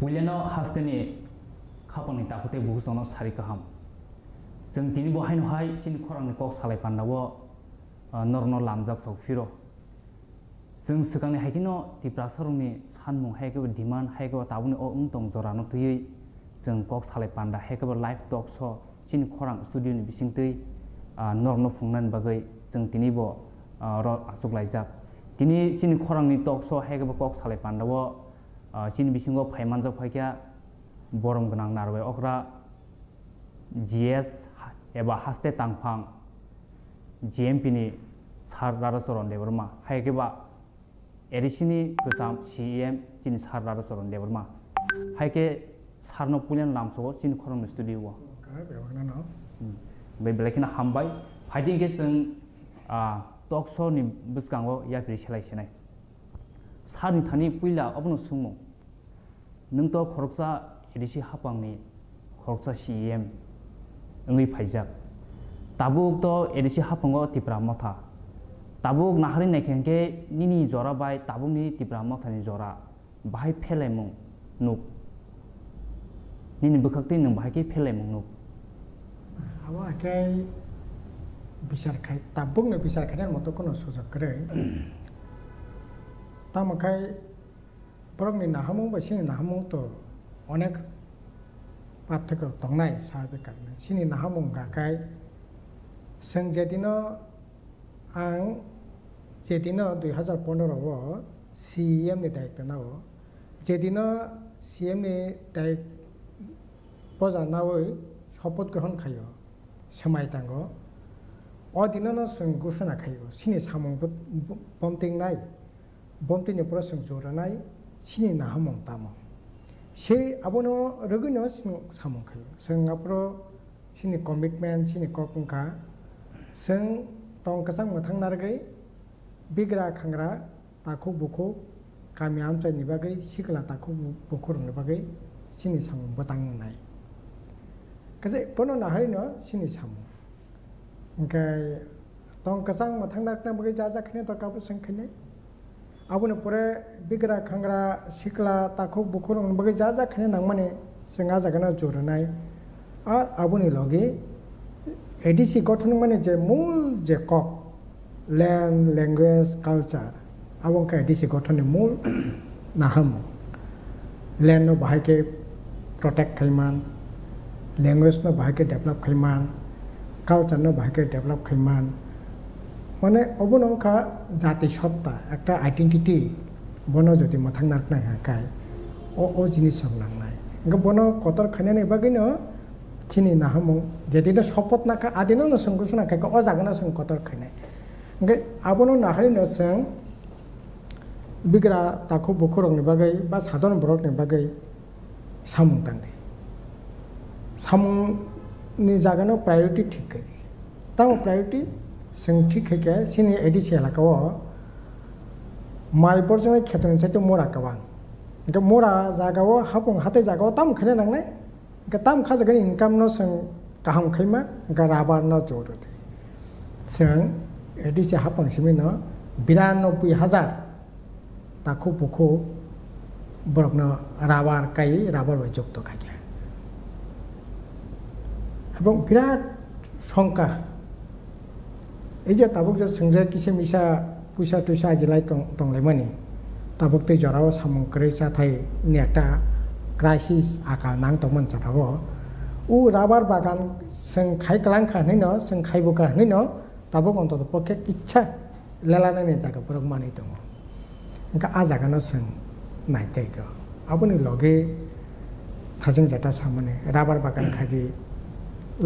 पुलियानो हास्टेनि खापानि ताखुते बुहुसनो सारि kaham जों दिनै बहायनोहाय चिनि खरांनि कक सालाय पान्दावो नरनो लामजाक सौफिरो जों सिगांनि हायकिनो तिप्रा सरंनि सानमुं हायकेबो डिमान्ड हायकेबो ताबुनि अ उंतं जरानो तुयै जों कक सालाय पान्दा हायकेबो लाइभ टक स चिनि खरां स्टुडियोनि बिसिंतै नरनो फुंनान बागै जों दिनैबो र आसुगलायजाक दिनै चिनि खरांनि टक स हायकेबो कक सालाय पान्दावो चिनि बिसिंगो फायमानजाक फायकिया बरम गोनां नारबाय अक्रा GS एबा हास्ते तांफां GMP नि सार रारचरन देबरमा हायकेबा एरिसिनि गोजाम CEM चिनि सार रारचरन देबरमा हायके सारनो पुलियान लामसो चिनि खरंनि स्टुडियो बे बेलेखिना हामबाय फाइदिंके जों टक शो नि बुसगांगो या फिर सेलायसेनाय सारनि थानि पुइला अबनो सुंमो नों तो खरकसा एरिसि हापांनि खरकसा CEM ओंगै फाइजाक ताबुक तो एरिसि हापांगो तिप्रा मथा ताबुक नाहारि नायखेंके निनि जरा बाय ताबुकनि तिप्रा मथानि जरा बाहाय फेलायमुं नुक निनि बखाक्ति नों बाहायके फेलायमुं नुक आवा आखाय बिसारखाय ताबुकनि बिसारखायनाय मतो कोनो सुजग करे तामखाय बरकनि नाहामुं बा सिनि नाहामुं तो अनेक पार्थक्य दंनाय साहाबेकारनो सिनि नाहामुं गाखाय जों जेदिनो आं जेदिनो 2015 आव CEM नि दायित्व नाव जेदिनो CEM नि दायित्व पजानावै शपथ ग्रहण खायो समाय तांगो अदिनो जों घोषणा खायो सिनि सामुं बमतिंनाय बमतिनि पुरा जों जरनाय सिनि नाहामुं तामो से आबनो रगनो सिनि सामुं खायो जों आप्रो सिनि कमिटमेन्ट सिनि ककंका जों तंकसां मोथां नारगै बिग्रा खांग्रा ताखु बुखु गामि आमचाइनि बागै सिगला ताखु बुखुरनि बागै सिनि सामुं बतांनाय काजे पनो नाहारिनो सिनि सामुं ओंखाय तंकसां मोथां नारना बागै जाजाखने तकाबो संखने आबनो पुरे बिग्रा खांग्रा सिगला ताखु बुखुरनि बागै जाजाखने नांमाने जों आजागना जरनाय और आबुनि लगे एडिसि गठन माने जे मूल जे कक लैंड लैंग्वेज कल्चर आबंका एडिसि गठन मूल नाहम लैंड नो बाहायके प्रोटेक्ट खैमान लैंग्वेज नो बाहायके डेवलप खैमान कल्चर नो बाहायके डेवलप खैमान माने अबनंका जाति सत्ता एक आइडेंटिटी बनो जदि मथां नारना हाकाय ओ जिनिस नांनाय बनो कतर खैनानै बागैनो चिनि नाहामुं जेदिनो शपथ नाका आदिनो न संगुसना खायखौ अ जागोना जों कतर खैनाय ओंगे आबनो नाहारिनो जों बिग्रा ताखु बुखुरंनि बागै बा साधारन बरकनि बागै सामुं तांदे सामुंनि जागानो प्रायोरिटी ठीक करि ताम प्रायोरिटी जों ठीक खैके सिनि एडिसि एलाकाव माइबर जों खेतन साइतो मोरा कबां ओंगे मोरा जागाव हापुं हाते जागाव ताम खैना नांनाय गताम खाजगन इनकाम न जों गाहाम खैमा राबार न जरदे जों एडिसि हापांसिमै न 92,000 ताखु बुखु बरकन राबार काई राबार बाय जक्त खाया এবং বিরাট সংখ্যা এই যে তাবুক যে संजे किसे मिसा पुसा तुसा जिलाय तंलायमानि ताबुक तै जराव सामुं क्रेसा थाय नेटा क्राइसिस आका नांतमन जाथाव उ राबार बागान जों खायगलां खाहैन जों खायबोका हैन ताबुक अन्तत पके इच्छा लेलानानै जागाफोराव मानै दङ ओंका आ जागानो जों नायथायगो आबुनि लगे थाजों जाता सामने राबार बागान खादि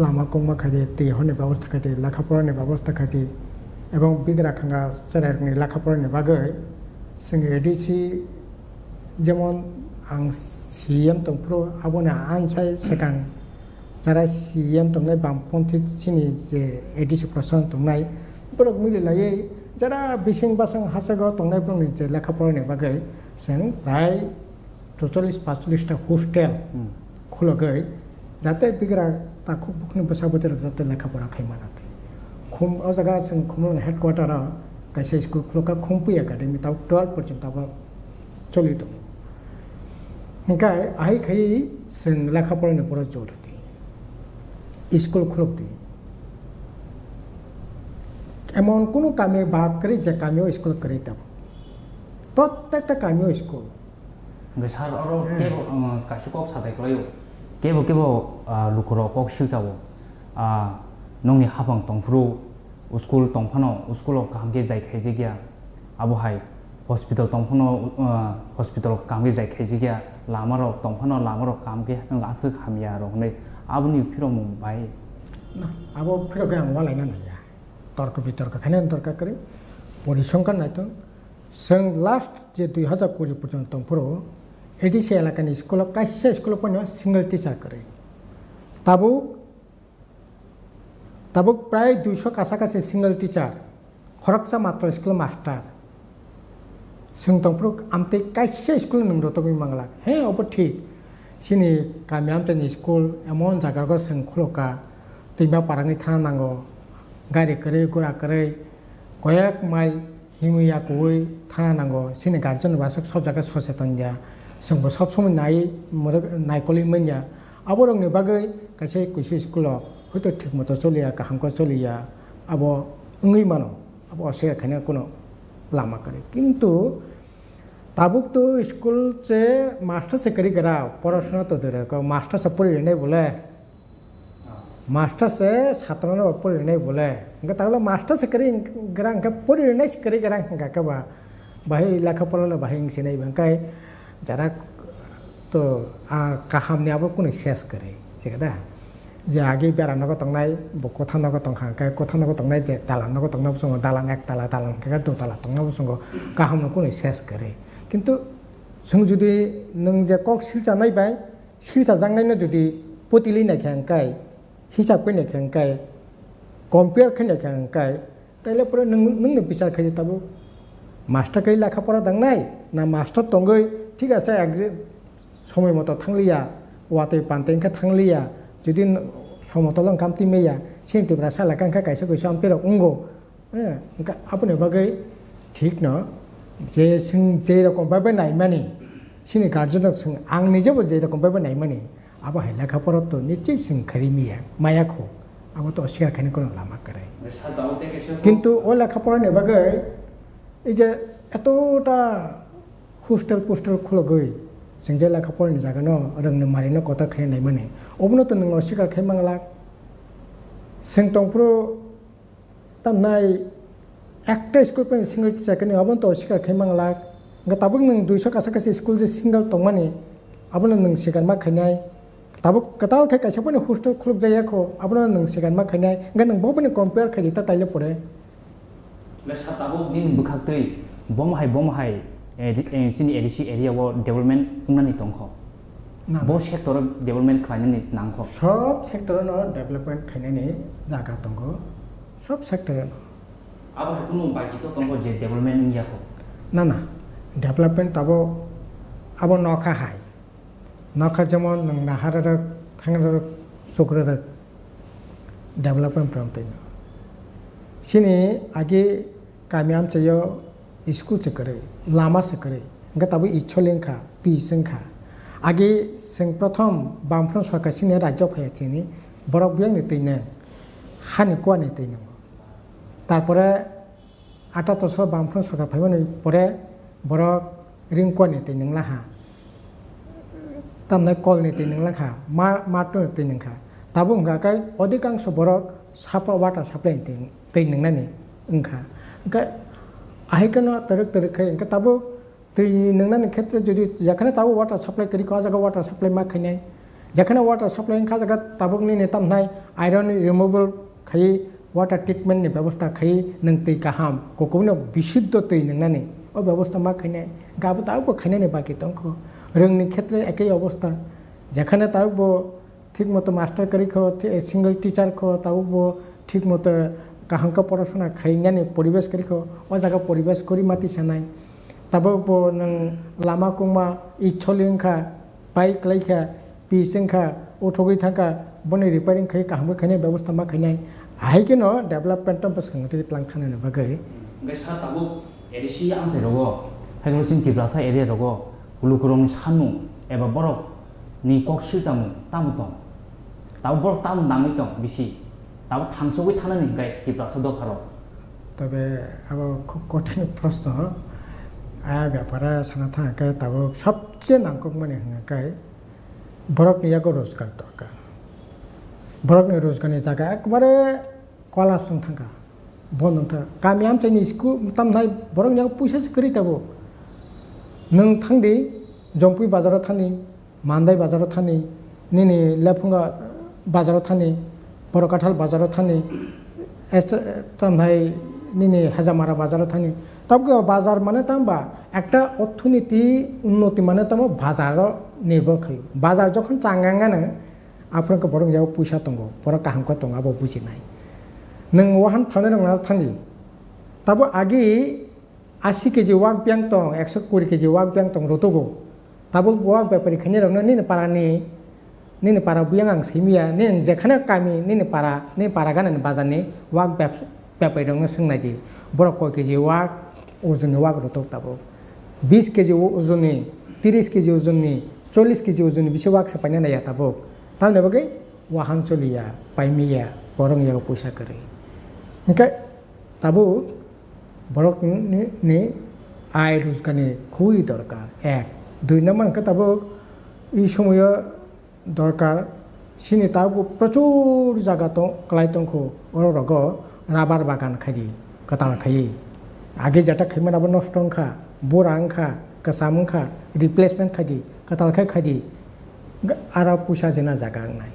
लामा कमा खादि दै हरनि व्यवस्था खादि लेखा फरायनि व्यवस्था खादि एवं बिग्रा खांग्रा चेरारनि लेखा फरायनि बागै जों एडिसि जेमन आं CEM तंफ्रो आबोना आनसाय सेकां जारा CEM तंनाय बामपन्थि सिनि जे एडिसि प्रशासन तंनाय बरक मिलिलायै जारा बिसिं बासं हासागाव तंनायफोरनि जे लेखा फरायनि बागै जों प्राय 44-45 टा हस्टेल खुलगै जाते बिग्रा ताखु बुखनि बसाबोतर जाते लेखा फरा खैमानाते खुम अ जागा जों खुमल हेडक्वार्टार कायसे स्कुल खुलका खुमपि एकाडेमि ताव 12% ताव चलित Hingkai ahai khai sing lekha porani pora jordi school খুলক দি এমন কোনো কামে বাদ করে যে কামেও স্কুল করে দেব প্রত্যেকটা কামেও school besar oro kebo kasu kok sadai kloyo kebo lukuro kok siljawo nongni habang tongfru school tongphano school kamge jai khaijigya abo hai hospital tongphano hospital kamge jai khaijigya lamaro tongphano lamaro kamge lasu khamya ro nei abuni phiro mumbai না abo phiro ga wala na ya তর্ক বিতর্ক খানে তর্ক করে পরিসংখ্যান নাইতো जों last जे 2020 पर्यन्त पुरो एडिसी एलाकानि स्कुल कायसे स्कुल पनि सिंगल टीचार करे ताबुक प्राय 200 कासाकासि सिंगल टीचार खरकसा मात्र स्कुल मास्टार जों तंपुरो आमते कायसे स्कुल नंग रतबि मांगला हे अब ठीक सिनि गामि आमतेनि स्कुल एमन जागारगो जों खुलका दैमा पारांनि थाना नांगौ गारि करे गुरा करे कयेक माइल हिमुया कोई थाना नांगौ सिनि गार्जेन बासक सब जागा सचेतन गया जोंबो सब समय नायकलि मोनया आबो रंनि बागै कायसे कुइसे स्कुलाव हयतो ठीक मतो चलिया गाहामखौ चलिया आबो ओंगै मानो आबो असे खाने कोनो लामा करे किन्तु ताबुक तो स्कुल से मास्टर से करी गरा पढ़ाशोना तो दरे को मास्टर से पढ़ी नहीं बोले मास्टर से छात्रों ने पढ़ी नहीं बोले इनका ताकि मास्टर से करी गरा इनका पढ़ी नहीं से करी गरा इनका क्या बाही लेखा पढ़ले बाही इंसे नहीं इनका जरा तो कहाम ने अब कुछ शेष करे सिकदा जे आगे बेरा नगो तंगनाय बकोथा नगो तंखा काय कोथा नगो तंगनाय दे दालान नगो तंगनाय बुसंग दालान एक दाला दालान का दो दाला तंगनाय बुसंग कहाम न कुछ शेष करे किन्तु जों जुदि नों जे कक सिलजा नायबाय सिलजा जांनायनो जुदि पतिलि नायखांकाय हिसाब खैनायखांकाय कम्पेयार खैनायखांकाय ताइले पुरो नोंनो बिचार खायो ताबो मास्टार कै लेखा पढ़ा दांनाय ना मास्टार तंगै ठीक आछे एग्जाम समय मतो थांलिया वाते पान्तेंखा थांलिया जुदि समतल ओंखाम तिमेया सेंटिब्रा साला कांखा कायसे गयसे आमपेर उंगो ओंखा आपने बागै ठीक न जे जों जे रकम बायबाय नायमानि सिनि गार्जेनक जों आं निजेबो जे रकम बायबाय नायमानि आबो हाय लेखा पढ़ा तो निश्चय जों खारिमिया मायाखौ आबो तो अस्वीकार खाने कोनो लामा करे किन्तु ओ लेखा पढ़ानि बागै এই যে এতটা হোস্টেল পোস্টেল খুলগৈ जों जे लेखा फरायनो जागोन रोंनो मारिनो कथा खायनाय माने अबनो तो नों अस्वीकार खाय मांगला जों तंफ्रो तामनाय একটা स्कुल पे सिंगल टीचार कने अबन तो अस्वीकार खाय मांगला ताबो नों 200 कासाकासि स्कुल जे सिंगल तंमानि अबनो नों सिगार मा खायनाय ताबो कताल खाय कायसे पनि होस्टेल खुलुक जायाखौ अबनो नों सिगार मा खायनाय नों बबनो कम्पेयार खायदिता ताइले परे लेसा ताबो nin बुखाक्तै bomahai sini edisi area wo development unani tongkho bo sector development khlainani nangkho सब सेक्टर न डेभलपमेन्ट खायनायनि जागा दंगो सब सेक्टर न अब कुनु बाकी तो तंगो जे डेभलपमेन्ट नियाखौ ना ना डेभलपमेन्ट अब नखा हाय नखा जेमन नों नाहार थांगर सुग्र डेभलपमेन्ट प्रमतैन सिनि आगे गामियाम चयो स्कुल से करे लामा से करे इनका तब इच्छलेंखा पीसेंखा आगे जों प्रथम बामफ्रोम सरकार सिने राज्य फायाचिनि बरक बियां नितैनो हानि कोआ नितैनो तारपरे 78 साल बामफ्रोम सरकार फायमानि परे बरक रिं कोआ नितैनो लाहा तामनाय कल नितैनो लाहा माटो नितैनोखा ताबो गाकाय अधिकांश बरक सापा वाटर सप्लाइ दैनोंनानि ओंखा ओंखा आहिकनो तरक खाय इनका ताबो दै नोंनानि क्षेत्र जुदि जखने ताबो वाटर सप्लाइ करि का जगह वाटर सप्लाइ मा खायनाय जखने वाटर सप्लाइ का जगह ताबोनि ने तामनाय आयरन रिमूवल खाय वाटर ट्रिटमेंट नि व्यवस्था खाय नों दै गाहाम कोकोनो बिशुद्ध दै नोंनानि ओ व्यवस्था मा खायनाय गाबो ताबो खायनायनि बाकी तंखो रोंनि क्षेत्र एकै अवस्था जखने ताबो ठीक मतो मास्टर करि खो सिंगल टीचर खो ताबो ठीक मतो गाहामका पढ़ाशोना खायनायनि परिवेश करि खो ओ जागा परिवेश करि माति सानाय ताबो नों लामा कुमा इच्छलिंखा बाइक लाइखा पीसेंखा उठगै थाका बने रिपेयरिंग खाय गाहामबो खायनाय व्यवस्था मा खायनाय आहिकेनो डेभलपमेन्ट बसखंगति लांथानो बागै गेसा ताबो एडिसी आमसे रगो हाइग्रोसिन तिब्रासा एरिया रगो ulukurong sanu eba borok ni kok siljamu tamu dong tabu borok tamu nangui dong bisi tabu thangsogui thanani hingkai tiprasa doparo তবে আবার খুব কঠিন প্রশ্ন ব্যাপারে সানা থাকায় তাবো সবচেয়ে নাঙ্কক মানে হাঙ্গাকায় বরফ নিয়াগো রোজগার দরকার বরফ নিয়ে রোজগারনি জায়গা একবারে কলাপসং থাকা বন্ধ থাকা গামি আমচাইনি স্কুল তামনাই বরফ নিয়াগো পয়সাসो করি তাবো नों थांदि जंपुई बाजाराव थानि मान्दाय बाजाराव थानि निनि लेफुंगा बाजाराव थानि बरकाठाल बाजाराव थानि तामनाय निनि हाजामारा बाजाराव थानि तब बाजार माने तामबा একটা অর্থনীতি উন্নতি মানে তাম বাজার নির্ভর খাयो বাজার যখন চাঙ্গাঙ্গাनो আপনাকে বরং যাও পয়সা দंगो বড় কাহামকা दं আবো বুঝি নাই नों ওহান ফালनो रोंना थानि ताबो आगे 80 केजी वाक ब्यांग दं 120 केजी वाक ब्यांग दं रोतोगो ताबो वाक बेपारी खने रंनो निने पारानि निने पारा बुयांग आं सैमिया निन जेखाने कामि निने पारा गानन बाजारनि वाक बेपारी रंनो सोंनायदि बरक कय केजी वाक ओजननि वाक रोतोग ताबो 20 केजी ओजननि 30 केजी ओजननि 40 केजी ओजननि बिसे वाक सापायना नाया ताबो तालने बगै वाहां चलिया पाइमिया बरं यागो पैसा करे ओंखाय ताबो বরক নি আয় রোজগারনি খুবই দরকার এক দুই নম্বর তাবো এই সময় দরকার সিনি তাবো প্রচুর জায়গা তো ক্লাইতংখো অরগ রাবার বাগান খাই কাতাল খাই আগে যেটা খাইমান আবার নষ্ট খা বোরা খা কাসাম খা রিপ্লেসমেন্ট খাই কাতাল খাই আর পয়সা জেনা জায়গা নাই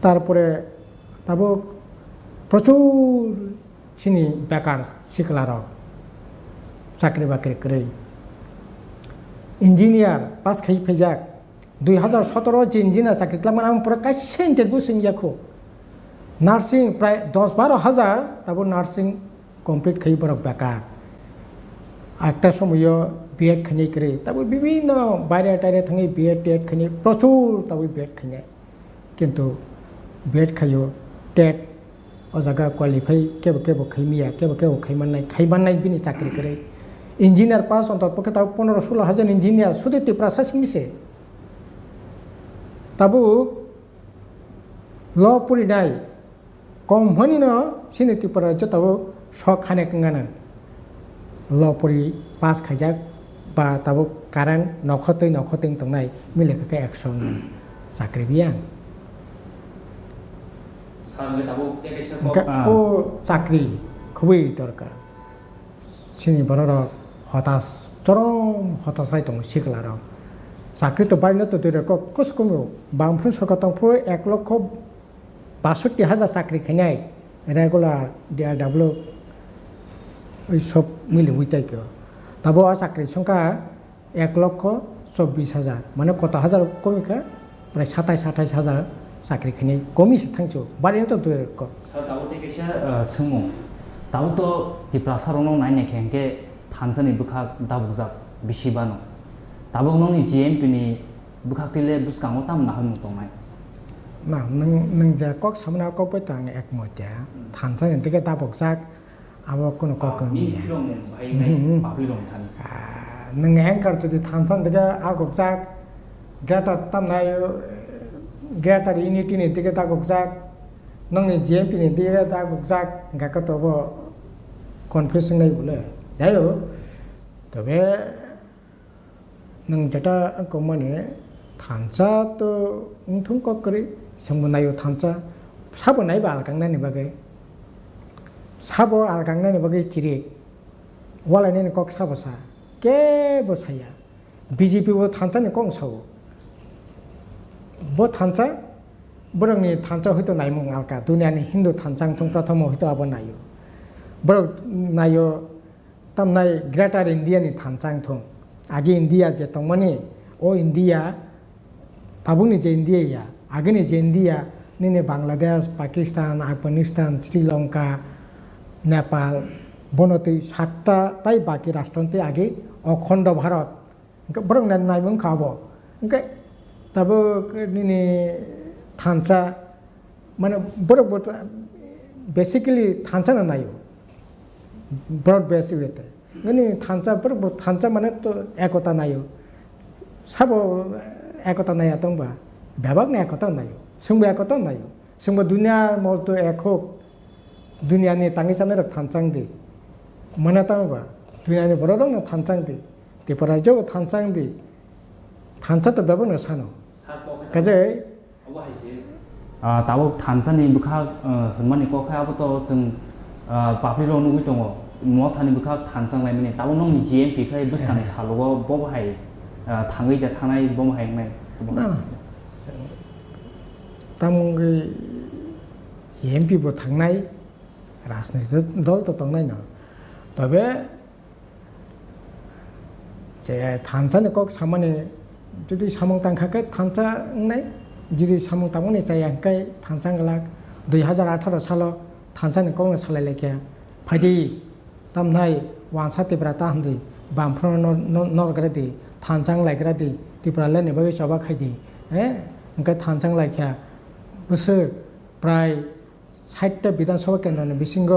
তারপরে তাবো প্রচুর सिनी बेकार सिखलाराव साख्रि बाख्रि करे इंजिनियार पास खाई फैजाक 2017 जे इंजिनियार साख्रि खालामोन आं पुरा गासै इन्टारभिउ सोंगियाखौ नार्सिं प्राय 10-12 हाजार ताबो नार्सिं कमप्लिट खाई बरक बेकार একটা সময় বিএড খানি করে তাবো বিভিন্ন বাইরে টাইরে থাঙি বিএড টেট খানি প্রচুর তাবো বিএড খানি কিন্তু বিএড খাইও TET o jaga qualify kebo khaimiya kebo khaimanai bini chakri करे engineer pass on top ta 15-16 हाजार इंजिनियर सुदे तिप्रा सासिमिसे ताबो ल पुरिनाय कम हनिनो सिनि तिप्रा जताबो शक खाने कंगाना ल पुरि पास खाइजाक बा ताबो कारेन्ट नखतै तंनाय मिलेखा एक्शन चाकरि बिया ও চাকরি খুবই দরকার সিনি বড় হতাশ চরম হতাশায় দं সিখলারাव চাকরি তো বাড়িলে তো দূরে কস কমো বামফ্রু সরকার দंफ्रु 1,62,000 চাকরি খাইনাই রেগুলার ডিআরডব্লিউ ওই সব মিলে উইতাই কেউ তাবো চাকরি সংখ্যা 1,24,000 মানে কত হাজার কমিকা প্রায় 27-28,000 साख्रि खानि कमिसो थांसो बारिनो तो दुर को ताबो तेकेसा सोंमु ताबो तो तिप्रासारनो नायने खेंके थानसानि बुखा दाबुजाक बिसिबानो ताबो नोंनि जीएमपी नि बुखाखिले बुसकांगो ताम नाहनु तंनाय ना नों जा कक सामना कक पे तांग एक मोत्या थानसानि तेके दाबुजाक आबो कोनो कक नि नों एंकार जुदि थानसान तेके आगुजाक गाता तामनाय गेटार इउनिटी नि दिगे दागुजाक नोंनि जीएमपी नि दिगे दागुजाक गाकतबो कनफ्यूजन नाय बोले जायो तबे नों जेटा को माने थानसा तो उंथुं ककरि समनायो थानसा साबो नाय बालगांनानि बागै साबो आलगांनानि बागै चिरि वालायनि कक साबोसा के बसाया बीजेपी बो थानसानि कं सावो bo thansa borongni thansa hoito naimung alka duniani hindu thansang thong prathomo hoito abo nayo borok nayo tamnai greater india ni thansang thong age india je tongmani o india tabuni je india ya ageni je india nine bangladesh pakistan afghanistan sri lanka nepal bonoti 7টা tai baki rashtrante age অখণ্ড Bharat borok naimung khabo engkai Tabo निने थानसा माने बरक basically थानसा नायो broad base वेते गनि थानसा बरक थानसा माने तो एकता नायो 사보 একতা 나야 동바 배박 내 একতা 나요 성부 একতা 나요 성부 두니아 모두 에코 두니아니 땅이 산으로 탄창디 mana tahu ba dunia ni berorong na tansang di perajo tansang di tansa tu berapa na sano kaje tahu tansan ni bukan herman ni kok kayak apa tu jeng public road nunggu tunggu mau tani bukan tansang lain ni tahu nong ni GMP kayak bus tani salu gua bawa hai tangi dah tanai bawa hai mai tamu ke GMP buat tangai rasnya itu dol tu tangai na তবে যে থানসানে cock সামানে যদি সামং তাংখাকে থানসা নাই যদি সামং তামনে চাইয়াংকাই থানসাংলাক 2018 সাল থানসানে cock সালাইলাইকে ফাইদি তামনাই ওয়ানসা তিব্রা তাহদি বামফ্র নরগ্রাদি থানসাং লাইগ্রাদি তিব্রালে নেবাগে সবা খাইদি ओंखाय थानसां लाइखा बोसोर प्राय 60टा विधानसभा केन्द्रनि बिसिंग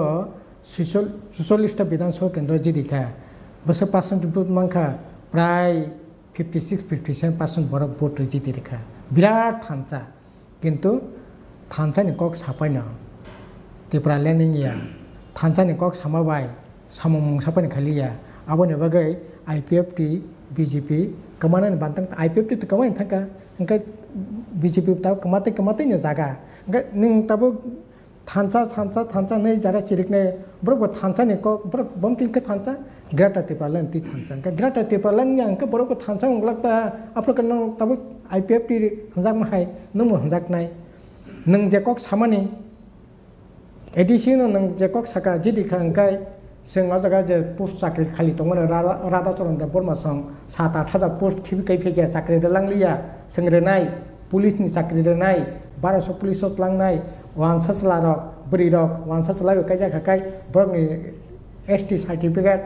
46टा विधानसभा केन्द्र जिदिखा बोसोर पार्सेन्ट भोट मांखा प्राय 56-57% बरक भोट जिदिखा बिराट थानसा किन्तु थानसानि कक सापायना त्रिपुरा लेनिया थानसानि कक सामाबाय सामं सापायनि खालिया आबोनि बागै आईपीएफटी बीजेपी कमानानि बांतां आईपीएफटी तो कमायनि थांका ओंखाय बीजेपी ताव कमातैनो जागा ओंखाय नों ताबो थानसा नै जारा चिरिकने बरक थानसानि कक बरक बमतिंखो थानसा ग्राटा त्रिपुरा लेन ति थानसा ओंखाय ग्राटा त्रिपुरा लेन अंक बरक थानसा अंगलाकता आपलक नों ताबो आईपीएफटी हंजाक माहाय नों हंजाकनाय नों जे कक सामानि एडिसिनो नों जे कक साका जिदिखा ओंखाय जों अजागा जे पोस्ट साख्रि खालि दंमोन राधा चरण बर्मा सं 7-8,000 पोस्ट थिबिकै फैया साख्रि रलांलिया जों रोनाय पुलिसनि साख्रि रोनाय 1200 पुलिस लांनाय वानसासलारक बरिरक वानसासलाय कायजा खाकाय बरनि एसटी सर्टिफिकेट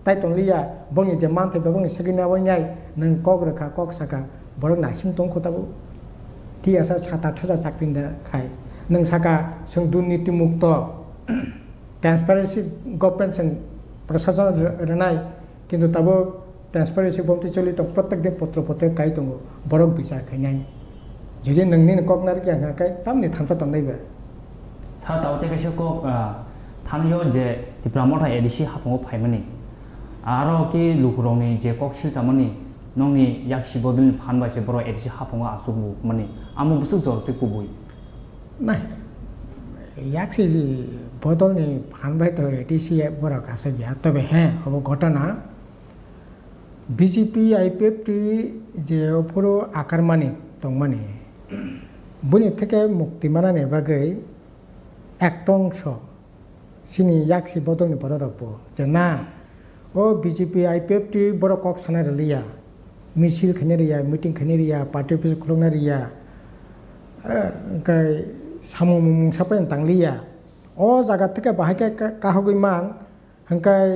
ताइतनलिया बंनि जे मानथे बंनि सगिना वनाय नों कक रखा कक साका बरक नासिं दं खोताबो थियासा 7-8,000 साख्रिनि खाय नों साका जों दुर्नीति मुक्त ट्रांसपेरेंसी गवर्नमेंट से प्रशासन रनाय किंतु तब ट्रांसपेरेंसी बमती चली तो प्रत्येक दिन पत्र कई दो बरक विचार खाई जुदि नोंनि ककनार क्या कई तमनि थानसा तंनायबा सा तावते कैसे कक थानियो जे दिप्रामथा एडिसी हाफंगो फाइमनि आरो कि लुकुरंनि जे कक सिलजामनि नंनि याक्सि बदलनि फानबासे बर एडिसी हाफंगो आसुबु माने आमु बुसु जरते कुबुय नाय याक्सि बदलनि फानबाय तो एडिसी बरक आसे गया तबे हैं अब घटना बीजेपी आईपीएफटी जे पुरो आकार माने दंमाने बुनि थेके मुक्ति मानाने बागै एकटंश सिनि याक्सि बदलनि बररबो जे ना ओ बीजेपी आईपीएफटी बर कक साना रलिया मिছিল खनेरिया मीटिंग खनेरिया पार्टी अफिस खुलंनारिया ओंखाय सामु मुं सापायन तांलिया ओ जागा থেকে বাহাকে কাহগৈমান হাঙ্কাই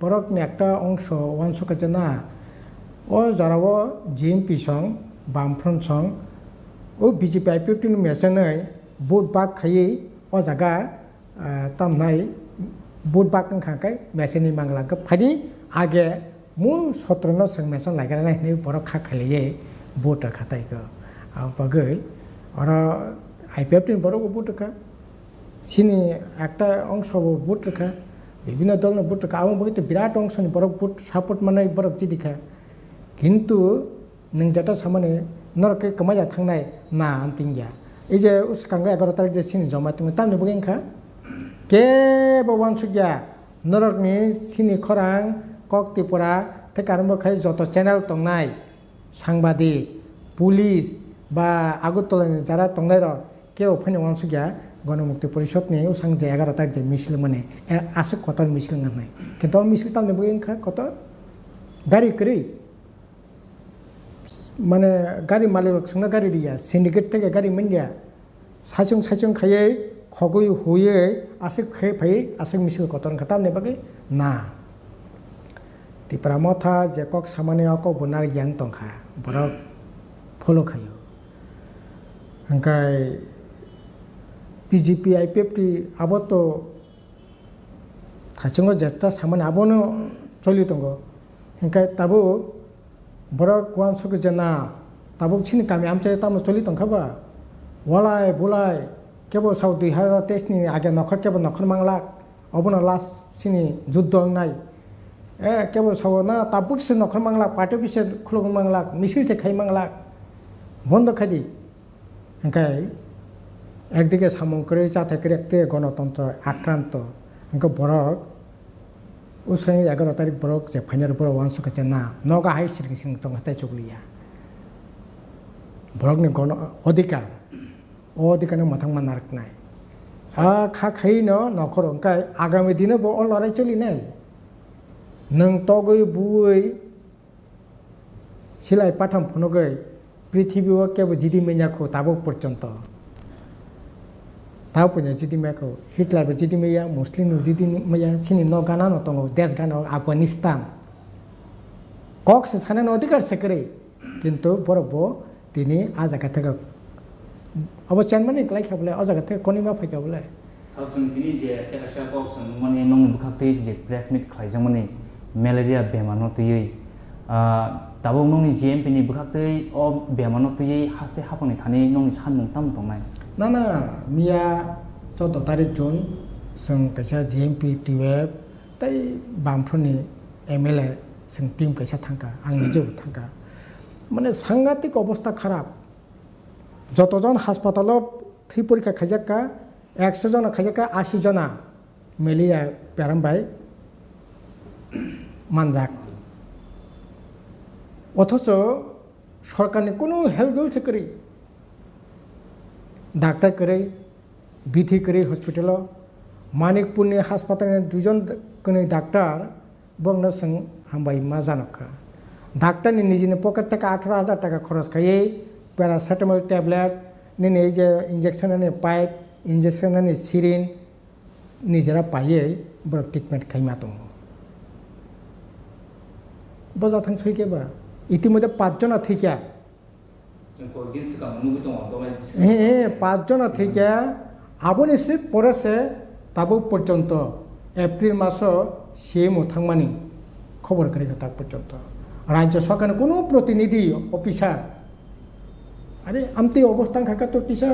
বরক নি একটা অংশ ওয়ানস কাছে না ও যারাও জিএমপি সং বামফ্রন্ট সং ও বিজেপি আইপিএফটি নি মেসেनै ভোট বাক খাयै ও জায়গা তামনাই ভোট বাক খাকাय মেসেनि मांगलांक फादि आगे मूल सत्रन सं मेसन लागानाय नि बरक खाखालियै भोट खातायको आ बगै और आईपीएफटी बरक भोट खा सिनी একটা অংশ ভোট রাখা বিভিন্ন দলের ভোট রাখা আমার বলতে বিরাট অংশ বরক ভোট সাপোর্ট মানে বরক জিদিখা কিন্তু নং যেটা সামনে নরকে কমায়া থাকনাই না আনতিংয়া এই যে উসকাঙ্গা 11 তারিখ যে সিনি জমা তুমি তামনে বগেনখা কে বওয়ান সুগিয়া নরকনি সিনি খরাং কক ত্রিপুরা থেকে আরম্ভ খাই যত চ্যানেল তংনাই সাংবাদিক পুলিশ বা আগরতলাनि যারা তংনাই র কেউ ফেনে ওয়ান সুগিয়া गणमुक्ति परिषद ने उसांग जे 11 तारिख जे मिছিল माने आसे कतन मिছিল नाय किन्तु मिছিল तामने बयंखा कत गाड़ी करी माने गाड़ी मालिक संगा गाड़ी रिया सिंडिकेट থেকে गाड़ी मंडिया साचुं खायै खगै होयै आसे खे फाय आसे मिছিল कतन खतामने बागै ना त्रिपुरा मथा जे कक सामाने अक बनार गियान तंखा बरक फलो खायो अंकाय बीजेपी आईपीएफटी आबो तो थाचंग जेता सामान आबोनो चलि दंगो ओंखाय Tabo borok wan suku jena tabuk chini kami amche tamu choli tongkhaba walai bulai kebo sau 2023 ni age nokhor kebo nokhor manglak obono last sini juddho nai kebo sau na tabuk se nokhor manglak party bise khulung manglak misil che khai manglak বন্ধ খাদি হ্যাঁ একদিকে সামং করে যাতে করে একটি গণতন্ত্র আক্রান্ত হ্যাঁ বরক উসরাই 11 তারিখ বরক যে ফাইনাল বড় ওয়ানস কাছে না নগা হাই সিরিং সিং টং হাতে চুগলিয়া বরকনি গণ অধিকার মাথাং মানারক নাই খা খাই নখর ওঙ্কাই আগামী দিনে ব লড়াই চলি নাই নং তগই বুই সিলাই পাঠাম ফনগই পৃথিবীও কেবল জিদি মেয়াখো তাবো পর্যন্ত তাও পুnya জিদি মেয়াখো হিটলার জিদি মেয়া মুসলিম জিদি মেয়া সিনি ন গানা ন তঙ্গ দেশ গানা আফগানিস্তান কক সে সানানো অধিকার সে করে কিন্তু বরব তিনি আজাকা থেকে অবশ্য মানে ক্লাই খাবলে আজাকা থেকে কনিমা ফাইকা বলে সাউথন তিনি যে একাশা কক মানে নং বুখাতে যে প্রেস মিট খাইজা মানে ম্যালেরিয়া বেমানো তুই दाबो नोंनि जिएमपि नि बुखाखै अ बेमानो तुयै हास्ते हापनि थानि नोंनि सानमुं ताम दंनाय ना मिया 14 तारिख जुन जों कैसा जिएमपि टिवेब तै बामफोरनि एमएलए जों टीम कैसा थांका आं निजेबो थांका माने सांघातिक अवस्था खाराप যতজন হাসপাতালত थै परीक्षा खाइजाका 100 जना खाइजाका 80 जना मेलेरिया बेराम बाय मानजाक অথচ সরকারনি কোনো হেল্প রয়েছে করি ডাক্তার করে বিধি করে হসপিটাল মানিকপুরনি হাসপাতালে দুজন কোনো ডাক্তার বংনা সং হামবাই মা জানকা ডাক্তারনি নিজেনি পকেট থেকে 18,000 টাকা খরচ খাইয়ে প্যারাসিটামল ট্যাবলেট নিনে এই যে ইনজেকশনের পাইপ ইনজেকশনের সিরিন নিজেরা পাইয়ে বড় ট্রিটমেন্ট খাইমা দङ বজা থাং সইকেবা ইতিমধ্যে 5 जना थैका पाँच जना थैका आबोनि से परे से ताबो पर्यंत एप्रिल मास सीएम थांमानि खबर करे ता पर्यंत राज्य सरकार कोनो प्रतिनिधि अफिसार अरे आमते अवस्था खाका तो किसा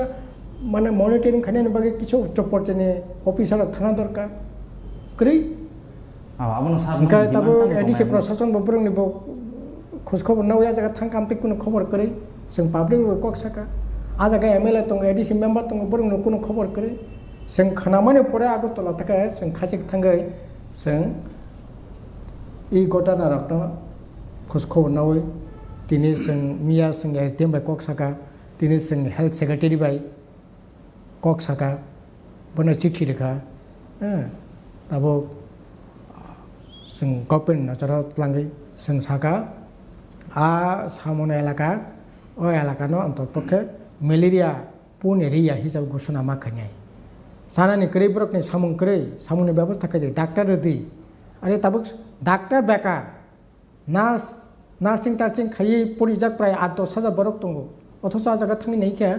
माने मॉनिटरिंग खाने बागे किछो उच्च पर्यायनि अफिसार थाना दरकार करै आबोनो साबका ताबो एडिसि प्रशासन बब्रंनि खोज खबर ना जागा थांग कामते कुनो खबर करे जों पाब्लिक कक साका आ जागा एमएलए दङ एडिसि मेम्बार दङ बरंनो कुनो खबर करे जों खानामाने परे आगरतला थाका जों खासिक थांगै जों इ गटाना रक्ता खोज खबर नावै दिनै जों मिया जों एटिएम बाय कक साका दिनै जों हेल्थ सेक्रेटारि बाय कक साका बनो चिठी रेखा दाबो जों गभर्नमेन्ट नजराव लांगै जों साका सामने एलाका ओ एलाकानो अंतपक्षे मेलेरिया पुनेरिया हिसाब घोषणा मा खनाय सानानि करै ब्रकनि सामुंनि व्यवस्था खाय डाक्टर दी अरे तब डाक्टर बेकार नार्सिंग टार्सिंग खाई परिजाक प्राय 8-10,000 बरक दङ अथच आ जागा थांनि नैखे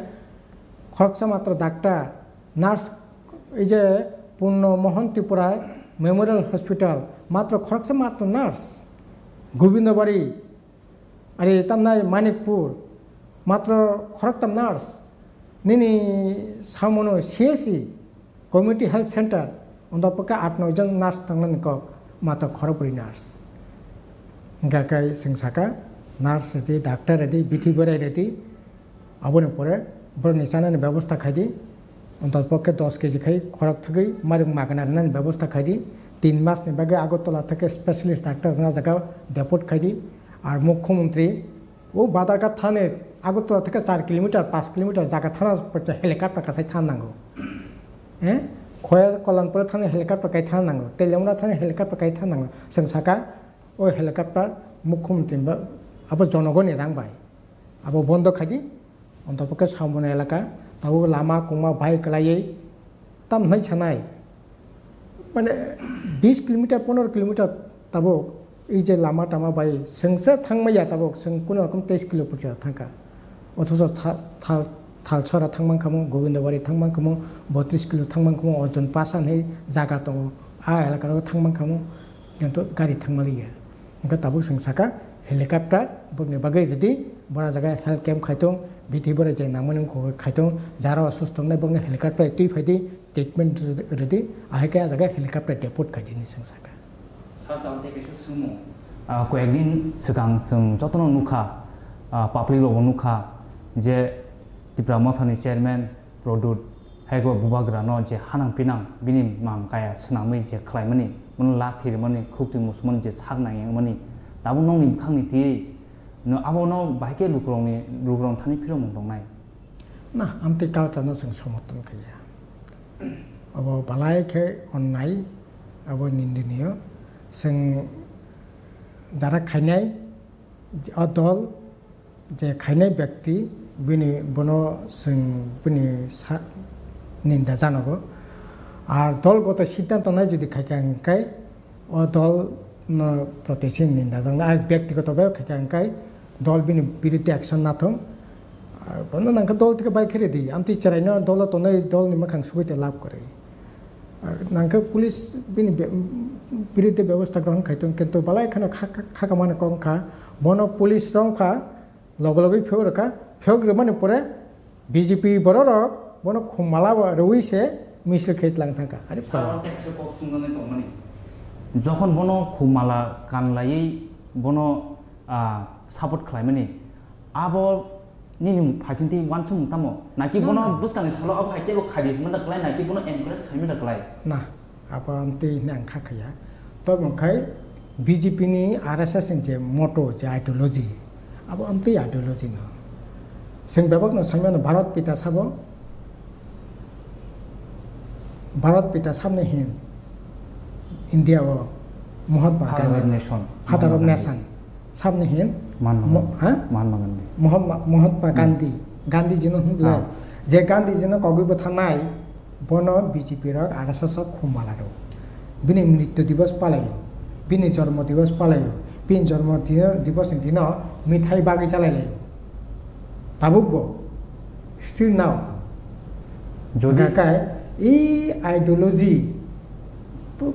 खरकसा मात्र डाक्टर नार्स এই যে পূর্ণ মোহন ত্রিপুরা মেমোরিয়াল হসপিটাল মাত্র খরকসা মাত্র নার্স গোবিন্দবাড়ি अरे तमनाय मानिकपुर मात्र खरकतम नार्स निनी सामनो सीएससी कम्युनिटी हेल्थ सेंटर अंदपका 8-9 जन नार्स तंगन क मात्र खरपुरी नार्स गाकाय संसाका नार्स दि डाक्टर दि बिथि बराय दि अबने परे बरनि सानानि व्यवस्था खायदि अंतपके 10 केजी खाय खरक थगै मारिक मागनारनानि व्यवस्था खायदि 3 मासनि बागे आगरतला थके स्पेशलिस्ट डाक्टर ना जागा डेपोट खायदि और मुख्यमंत्री वो बादारघाट थाने आगरतला থেকে 4 किलोमीटर 5 किलोमीटर जागा थाना पर हेलिकप्टर कासाय थानांगौ खया कल्याणपुर थाने हेलिकप्टर काय थानांगौ तेलेंगना थाने हेलिकप्टर काय थानांगौ जों साका ओ हेलिकप्टर मुख्यमंत्री अब जनगणनि रांबाय अब बंद खादि अंतपके सामने एलाका ताबो लामा कुमा बाइक लायै ताम नै छनाय माने 20 किलोमीटर 15 किलोमीटर ताबो এই যে লামা টামা বাই जोंसो थांमाया ताबो जों कुनो रकम 23 किलोमीटर थांका अथच थालसरा थांमांखामो गोविंदबाड़ी थांमांखामो 32 किलो थांमांखामो अजन पासानै जागा दङ आ एलाकायाव थांमांखामो किन्तु गारि थांमालिया ओंका ताबो जों साका helicopter bukni bagai redi bora jaga health camp khaitung bithi bora je namun ko khaitung jara অসুস্থ নাই bukni helicopter tui phaidi treatment redi ahike jaga helicopter depot khaidini sangsaka sar tamte kese sumo কয়েকদিন সিগাং जों যতন নুখা public রব নুখা যে Tripura মথানি chairman প্রদুত হাইগো বুবাগ্রানো যে হানাং পিনাং বিনি মাংকায়া স্নাमै যে খালাইमानि मन लाथिरमानि खुक्ति मुसमन जे सागनायमानि दाबो नंनि खांनि ति न आबोनो बाइके लुग्रं थानि फिरो मन दंनाय ना आमते कालचानो जों समर्थन खाया अब बालायखे अननाय अब निन्दनीय जों যারা খাইনাই দল যে খাইনাই ব্যক্তি বিনি বনো जों বিনি নিন্দা জানাবো আর দলগত সিদ্ধান্ত নাই যদি খাইকাঙ্কাই ও দল প্রতি নিন্দা জানা আর ব্যক্তিগতভাবে খাইকাঙ্কাই দল বিনি বিরুদ্ধে অ্যাকশন না থং আর বন্ধ নাঙ্কা দল থেকে বাইক খেলে দিই আমি চারাইনো দল তো নয় দল নিমাখাং সুবিধা লাভ করে নাঙ্কা পুলিশ বিনি বিরুদ্ধে ব্যবস্থা গ্রহণ খাইতো কিন্তু বালাই এখানে খাকা মানে কংখা বন পুলিশ রংখা লগে লগে ফেরকা ফেরগ্রমানে পরে বিজেপি বড় রক বন খুমালা রইছে মিছিল খেতলাং থাকা আরে যখন বন খুমালা কানলাই বন সাপোর্ট খালাইমানি আবো নিনি ফাইथिंथि वानसुम तामो नाकि बनो बुस्तानि सालो अब हाइते खारि मन दक्लाय नाकि बनो एनकरेज खाइमे दक्लाय ना अब आमते नां खाखया तो मखाय बीजेपी नि आरएसएस जे मोटो जे आइडियोलॉजी अब आमते आइडियोलॉजी न जों बेबक न साइमान भारत पिता साबो भारत पिता सामने हिन इंडिया वो Mahatma Gandhi nation father of nation सामने हिन महात्मा गांधी गांधी जी होनला जे गांधी जी कगिबो थानाय बनो बीजेपी रक आरएसएस खुमालारो बिनि मृत्यु दिवस पालायो बिनि जन्म दिवस पालायो बिनि जन्म दिवस दिन मिठाई बागै चालायलायो ताबुबो स्टिल नाउ যদি কায় এই आइडियोलॉजी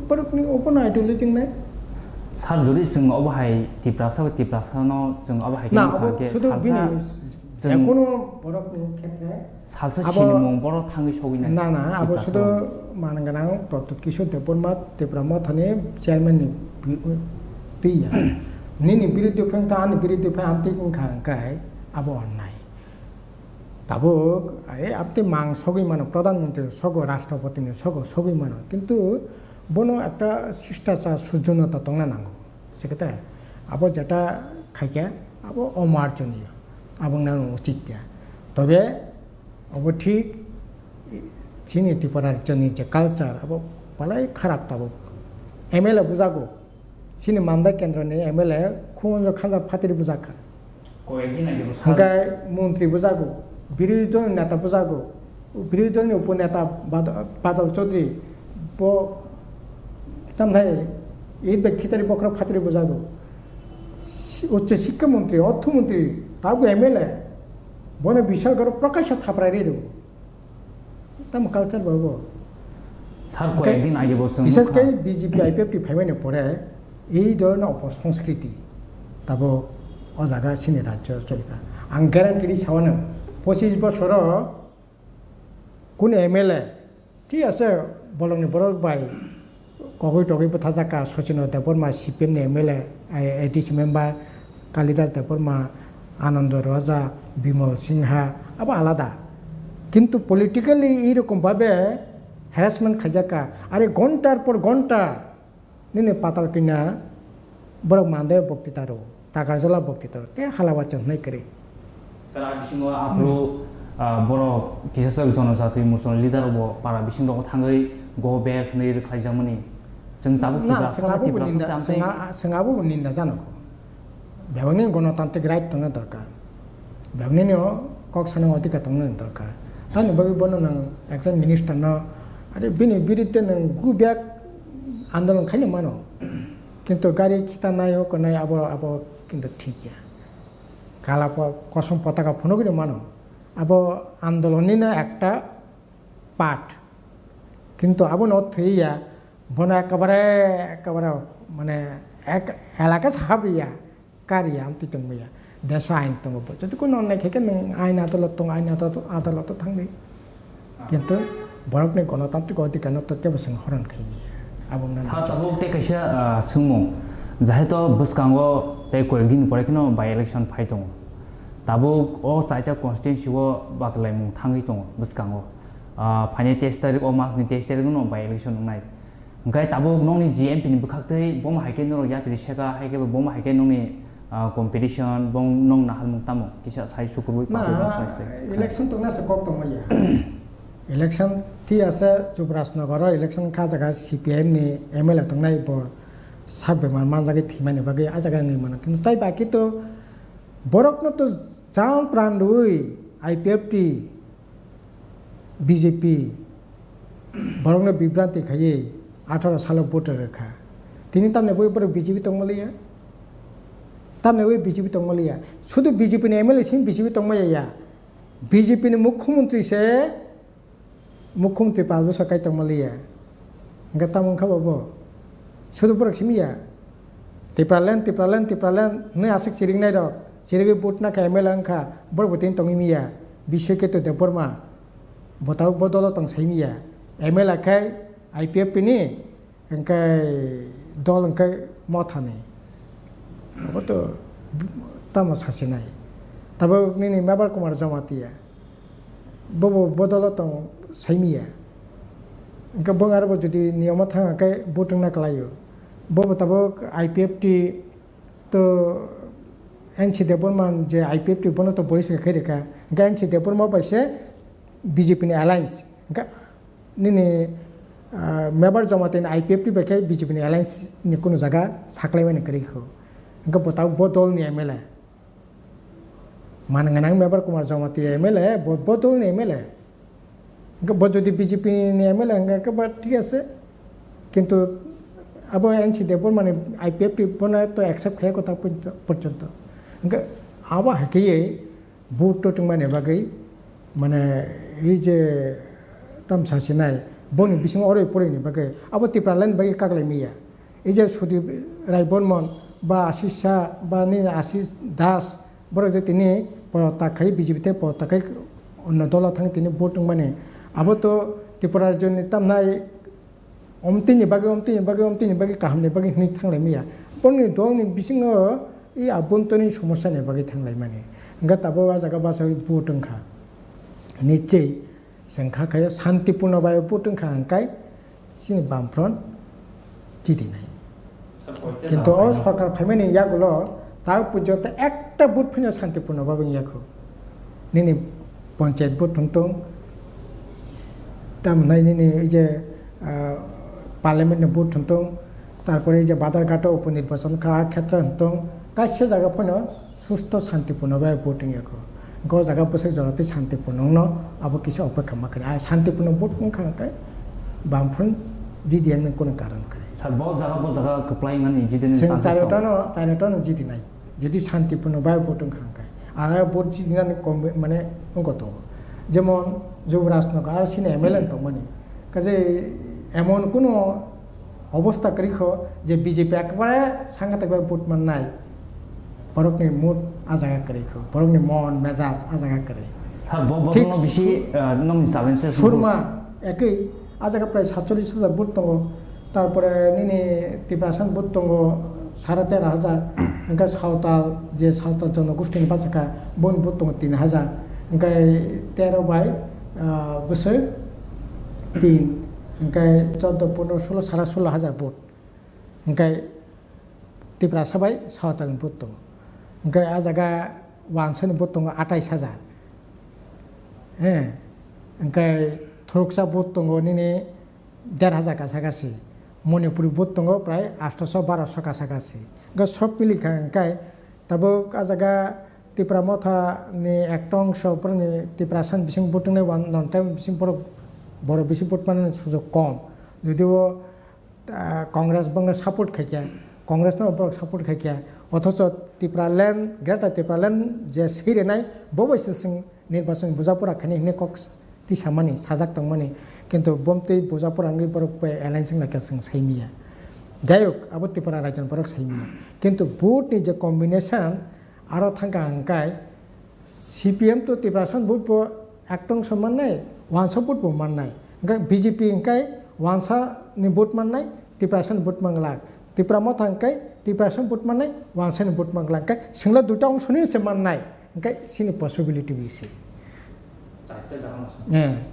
परकनि ओपन आइडियोलॉजी ने सार जुदि जों अबहाय तिप्रासानो जों अबहाय ना अब শুধু বিনি যেকোনো বরকनि ক্ষেত্রে सालसा सिनिमं बर थाङै सगिनाय ना ना अब শুধু मानगोनां प्रतुत किशोर देबबर्मा तिप्रामा थाने चेयरमैन नि पिया निनि बिरुद्ध फंता आनि बिरुद्ध फै आमते खांकाय अब अन्नाय তাবো আরে আপনি মাং সগই মানো প্রধানমন্ত্রী সগ রাষ্ট্রপতি সগই মানো কিন্তু বনো একটা শিষ্টাচার সৌজন্যতা দংনা নাঙ্গো সেক্ষেত্রে আবো যেটা খাইকে আবো অমার্জনীয় আবং না উচিত তবে অব ঠিক চিনি ত্রিপুরার জন্য যে কালচার আবো পালাই খারাপ তাবো এমএলএ বুঝাগো চিনি মান্দা কেন্দ্র নিয়ে এমএলএ খুব খাঞ্জা ফাতির বুঝাখা হাঙ্কায় মন্ত্রী বুঝাগো বিরোধী দল নেতা বুঝাগো বিরোধী দলের উপনেতা বাদল চৌধুরী তামথায় এই ব্যক্তিতারি বকরা ফাতিরি বুঝাগো উচ্চ শিক্ষামন্ত্রী অর্থমন্ত্রী তাবো এমএলএ বনে বিশাল করে প্রকাশ থাপড়াই রে তাম কালচার বাবু বিশেষ করে বিজেপি আইপিএফটি ফাইমাইনে পরে এই ধরনের অপসংস্কৃতি তাবো অজাগা সিনি রাজ্য চলিকা আং গ্যারান্টি সাওয়ানো 25 বছর কোন এমএলএ ঠিক আছে বলংনি বড় বাই কগৈ টগৈ থাজাকা সচিন দেববর্মা সিপিএম নি MLA ADC member Kalidas Debbarma আনন্দ রাজা বিমল সিংহা আবার আলাদা কিন্তু পলিটিক্যালি এইরকমভাবে হ্যারাসমেন্ট খাইজাকা আরে ঘন্টার পর ঘন্টা নিনে পাতাল কিনা বড় মান্দে বক্তৃতারও তাকারজলা বক্তৃতার কে হালাবাচন নাই করে সারা বিসিং আপলো বড় কিসাসক জনজাতি মুসলিম লিডার বো পারা বিসিং দङ थाङै गो बेक नै खाइजामनि जों दाबो जोंहाबो निन्दा जानांगौ बेवनि गणतान्त्रिक राइट दंनो दरकार बेवनि कक सानो अधिकार दंनो दरकार तानि बागै बनो नों एकजन मिनिस्टार न आरो बिनि बिरुद्धे नों गु बेक आन्दोलन खाइनो मानो किन्तु गारि खितानाय हकनाय अब किन्तु ठीक गैया काला कसम पताका फुनोगिनो मानो अब आन्दोलननिनो একটা पार्ट কিন্তু আবন অর্থইয়া বনা একেবারে মানে এক এলাকা ছাপিয়া কারিয়া আমতি তংমায়া দেশ আইন তংবো যদি কোনো অন্যায় খেকে নং আইন আদালত দं আইন আদালত थांदों কিন্তু বরকনি গণতান্ত্রিক অধিকার তো কেবসং হরন খাইনিয়া আবংনা সাতাবক তে কাইসা সুংমু যাহেতো বসকাঙ্গো তে কয়েকদিন পরে কিনো বাই ইলেকশন ফাই दं তাবুক ও সাইটা কনস্টিটিউন্সিও বাতলাইমু থাঙ্গি दं বসকাঙ্গো फाइने 23 तारिख ओ मासनि 23 तारिख उनाव बाय इलेक्शन नाय ओंखाय ताबो नोंनि जीएमपी नि बखाखै बम हाइके नरो या पिसेगा हाइके बम हाइके नोंनि कम्पिटिशन बम नों नाहाल मुतामो किसा साइ सुकुरबो इलेक्शन तो ना सकक तो मया इलेक्शन थी आसे जुबराजनगर इलेक्शन खा जगह सीपीएम नि एमएलए तो नाय ब साबे मान जागे थिमानि बागे आ जगह नै मन किन्तु ताइ बाकी तो बरकनो तो जाम प्राण रुई आईपीएफटी बीजेपी बरंगनो बिभ्रांति खाये 18 साल भोटर रेखा तिनी तामने बय बर बीजेपी तंगमलिया तामने बय बीजेपी तंगमलिया शुद्ध बीजेपी ने एमएलए सिम बीजेपी तंगमया बीजेपी ने मुख्यमंत्री से मुख्यमंत्री 5 बছর काई तंगमलिया गा तामन खाबाबो शुद्ध बरक सिमिया तिप्रालेन ने आसिक सिरिंग नाय दक सिरिगे भोट ना का एमएलए अंखा बरबतिन तंगिमिया विश्वकेतु देवबर्मा बताव बदल तंग सैमिया एमएलए खाय आईपीएफपी नि अंकाय दल अंकाय मथाने अब तो तामो सासिनाय तब नि मेबर कुमार जमातिया बबो बदल तंग सैमिया अंका बंगारबो जुदि नियम थांगाय भोटिं ना कलायो बबो तब आईपीएफटी तो एनसी देवबर्मान जे आईपीएफटी बनो तो बयस खेरेका एनसी देवबर्मा बायसे बीजेपी ने अलायंस निने मेबर जमाते आईपीएफटी बेखे बीजेपी ने अलायंस नि कोनो जगह साख्लायमानि करिखौ इनका बताव बदल नि एमएलए मानगनां मेबर कुमार जमाती एमएलए बदल नि एमएलए इनका बजदी बीजेपी नि एमएलए इनका बा ठीक আছে কিন্তু अब एनसी देवर माने आईपीएफटी बना तो एक्सेप्ट खाया कथा पर्यंत इनका आबा हकेये भोट तो माने बागै माने এই যে তামসাসিনাই বনি বিসং অরে পড়েনি বাকে আবার তিপ্রালেন বাকে কাগলাই মিয়া এই যে সুদীপ রায় বর্মন বা আশিস শাহ বা আশিস দাস বড় যে তিনি পতাকাই বিজেপিতে পতাকাই অন্য দল থাকি তিনি ভোট মানে আবার তো ত্রিপুরার জন্য তামনাই অমতিনি বাকে কাহামনি বাকে নি থাংলাই মিয়া বনি দলনি বিসং এই আবন্তনি সমস্যানি বাকে থাংলাই মানে গা তাবো জায়গা বাসা ভোট খা निश्चय संखा खाया शांतिपूर्ण बाय भोटिं खांकाय सिनि बामफ्रन जिदिनाय किन्तु ओ सरकार फाइमानि यागुलो ता पर्यन्त एकटा भोट फैना शांतिपूर्ण भाबे याखौ निनि पंचायत भोट थंतों तामनाय निनि जे पार्लियामेंट भोट थंतों तारपरे जे बादारघाट उपनिर्वाचन का क्षेत्र थंतों गासै जायगा फैना सुस्थ शांतिपूर्ण बाय भोटिं याखौ गो जगह बसे जरते शांतिपूर्ण न अब किसी अपेक्षा मकरे आ शांतिपूर्ण भोट खांकाय बामफ्रन जिदियान कोनो कारण करे सर बहुत जगह कप्लाई माने जिदिन जों चाइनाटन जिदिनाय যদি শান্তিপূর্ণ ভাবে ভোট खांकाय আর ভোট जिदिनानै माने अंगत যেমন যুবরাজনগর আর সিনে এমএলএ তো মানে কাজে এমন কোনো অবস্থা করিখো যে বিজেপি একবারে সাংঘাতিকভাবে ভোট মাননাই बरकनि मुड आजागा करेखौ बरकनि मन मेजाज आजागा करे हां बरकनो बिसि नम চ্যালেঞ্জ सुरमा एकै आजागा प्राय 47,000 भोट दङ तारपरे निनि तिब्रासान भोट दङ 13,500 इनका सावताल जे सावताल जनगोष्ठीनि बासाका बन भोट दङ 3,000 इनका 13 बाय बोसोर 3 इनका 14 15 16 16,000 भोट इनका तिब्रासा बाय सावताल भोट दङ इनका आजागा वानसन भोट दङ 28,000 इनका थरकसा भोट दङ निनि 1,500 कासागासि मणिपुरी भोट दङ प्राय 800-1200 कासागासि इनका सब मिलिखा इनका तबो आजागा त्रिपुरा मथानि एकटा अंशफोरनि त्रिपुरासान बिसिं भोट दङ नन्टाइम बिसिं बर बिसिं भोट माने सुजुग कम যদিও कांग्रेस बंग सापोर्ट खाइया कांग्रेस बर सापोर्ट खाइया अथच त्रिपुरालेण्ड ग्रेटार त्रिपुरालेण्ड जे सिरेनाय बबैसे निर्वाचन बुजापुरा खानि हिने कक्स तिसामानि साजाक दंमानि किन्तु बमते बुजापुरा आंगि बर एलायन्स नाका जों साइमिया যাই হোক আবার ত্রিপুরা রাজ্য বরক সাইমি কিন্তু ভোট ni যে কম্বিনেশন আরো থাকা হাঙ্কায় সিপিএম তো ত্রিপুরা सान ভোট একটং সমান নাই ওয়ানসা ভোট মান নাই বিজেপি হাঙ্কায় ওয়ানসা ni ভোট মান নাই ত্রিপুরা सान ভোট মাংলা ত্রিপুরা মত হাঙ্কায় ত্রিপুরা सान ভোট মান নাই ওয়ানসা ni ভোট মাংলা হাঙ্কায় সিংলা দুটা অংশনি সে মান নাই হাঙ্কায় সিনি পসিবিলিটি বেশি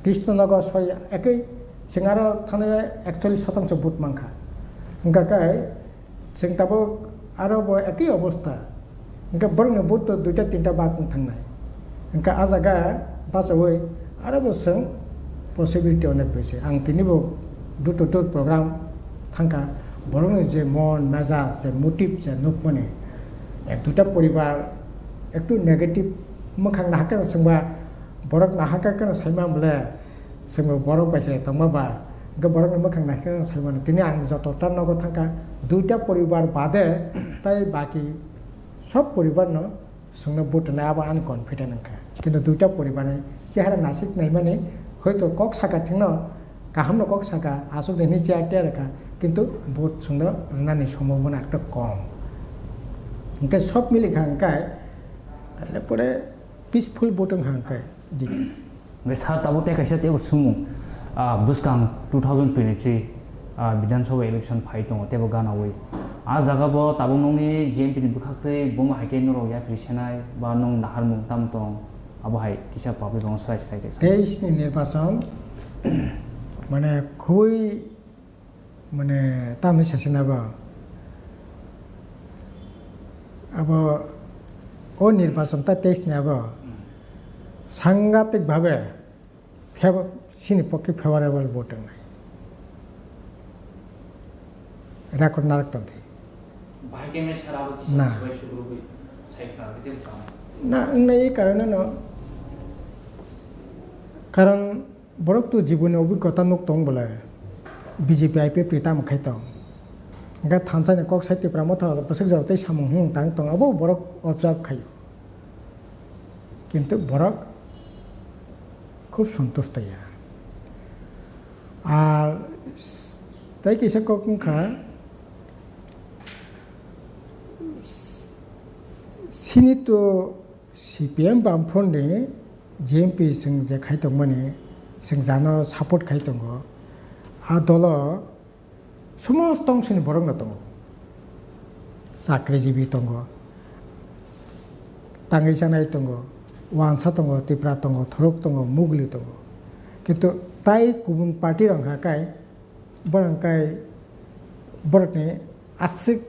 কৃষ্ণনগর ছয় একই সিঙ্গারা থানায় 41% ভোট মাংখা হাঙ্কায় जों दाबो आरो একই অবস্থা हांका बरंनो भोट तो दुइटा तिनटा बाग थांनाय हांका आ जागा बासावै आरो जों पसिबिलिटी अनेक बेसे आं तिनिबो दुटो प्रग्राम थांका बरंनो जे मन मेजाज जे मोटिभ जे नुक माने एक दुटा परिवार एकटु नेगेटिभ मोखां नाहाका सोंबा बरक नाहाका kana साइमा बले जों बरक बायसे तंबाबा बरक मोखां नाहाका साइमा तिनि आं जतटा नगो थांका दुइटा परिवार बादे ताई बाकी सब परिवार न संनो भोट ना आबा आनकनफिडेंट नखा किन्तु दुइटा परिवार चेहरा नासिक नाय माने हयतो कक साका थिंग न गाहाम न कक साका आसु देनि चियाटे रखा किन्तु भोट संनो रनानि सम्भावना एकटा कम इनके सब मिली खांकाय ताले परे पीसफुल भोटिं खांकाय जिखि बे सा ताबो तेखायसे तेबो सुमु बुसकां 2023 विधानसभा इलेक्शन फाइट दङ तेबो गानावै आ जागाबो ताबो नंनि जेएमपि नि बुखाखै बम हाइके नरो या क्रिसेनाय बा नं नाहार मुंताम दं आबो हाय किसा पाबे दं साइ साइ देश नि निर्वाचन माने खुबै माने तामनि सासेनाबो अब ओ निर्वाचन ता देश नियाबो सांघातिक भाबे सिनि पक्षे फेवरेबल भोटिं नाय रेकर्ड नारकतंते ना ना नहीं कारण न कारण बरक तो जीवन अभिज्ञता नुक दं बोले बीजेपी आईपीएफ प्रीताम खायत गा थानसाने कक साइते प्रामथ बसक जरते सामं हुं तां दं अबो बरक ऑब्जर्व खायो किंतु बरक खूब सन्तुष्ट या আর তাই কিসে কখনখা सिनि तो सीपीएम बामफ्रन्टनि जेएमपि जों जे खायदों माने जों जानो सापर्ट खायदों आ दल समस्त अंशनि बरंनो दङ साख्रिजीबि दङ ताङै जानाय दङ वानसा दङ तिप्रा दङ थरक दङ मुगलि दङ किन्तु ताई गुबुन पार्टी रंखाखाय बरंखाय बरकनि आसिक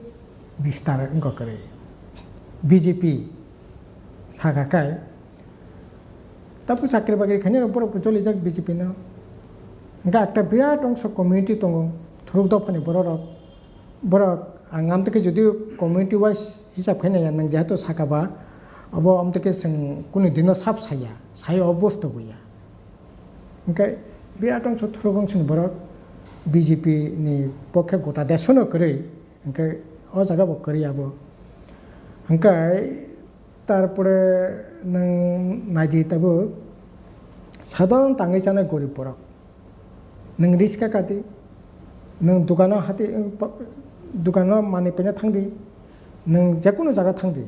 बिस्तार अंगकरे बीजेपी सागाखाय ताबो साख्रि बाख्रि खायनो बरक चलि जाक बीजेपी न गा एकटा बिराट अंश कमिउनिटी दङ थरक दफानि बरक आं आमतेके जुदि कमिउनिटी वाइज हिसाब खायनाया नों जेहेतु सागाबा अब आमतेके जों कुनु दिनो साब सायो अबस्था गैया ओंखाय बिराट अंश थरक अंशनि बरक बीजेपी नि पक्षे गटा देशनो करै ओंखाय अ जागाबो करियाबो ओंखाय तारपरे नों नायदि ताबो साधारण ताङै जानाय गरिब बरक नों रिक्सा काटि नों दुकानाव हाति दुकानाव मानि पेना थांदि नों जेकुनु जागा थांदि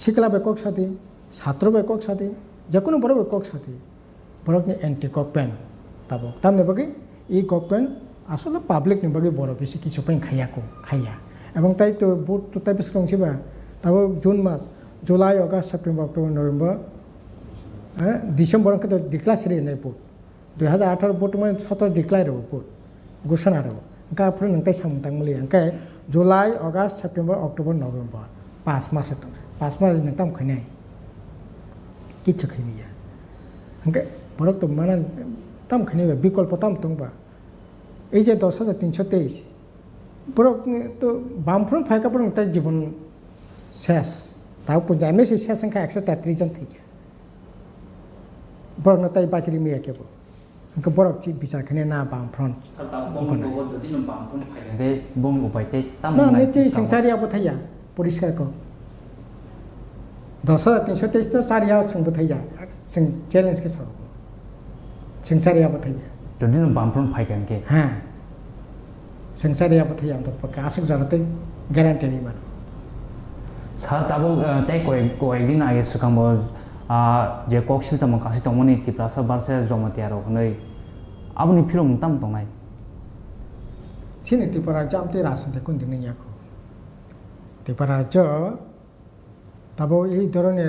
सिख्ला बेकक सादि छात्र बेकक सादि जेकुनु बरक बेकक सादि बरकनि एंटी गभर्नमेंट ताबो तामने बागै इ गभर्नमेंट आसले पाब्लिकनि बागै बरक बेसे किछु पाइन खाया এবং তাই তো ভোট তো তাই বেশি রংছিবা তাও জুন মাস July August September October November হ্যাঁ ডিসেম্বর তো ডিক্লার সেরে নাই ভোট 2018 ভোট মানে 17 ডিক্লার হবো ভোট ঘোষণা হবো গাফুর নংতাই সামতাं মুলি ओंखाय जुलाई আগস্ট सेप्टेम्बर অক্টোবর নভেম্বর 5 মাসে তো 5 মাস नोंताम खायनाय किछु खायबिया ओंखाय बरक तो माना ताम खायनाय बिकल्प ताम दंबा এই যে 10323 बरक तो बामफ्रन्ट फायखाफोर नोंथां जीवन शेष ताव पुंजा एमएससी शेष संख्या 133 जन थी बरक नताई बासिरि मिया केबो ओंखाय बरक चि बिचार खाने ना बामफ्रन्ट ना निश्चय संसारियाबो थाया परिष्कार को 10323 तो सारिया संबो थाया जों चैलेंज के साव संसारियाबो थाया जदि बामफ्रन्ट फायगोन के हां जों सारिया बाथाय आं तो आसक जाते ग्यारान्टि नहीं मानो सा ताबो ते कয়েকদিন आगे सुखांबो जे कक्सिल जामा कासि दंमोन तिप्रासा बारसे जमतियारो नै आबुनि फिल्म ताम दंनाय sini tipara jam te rasan te kundi ning yako tipara jo tabo ei dorone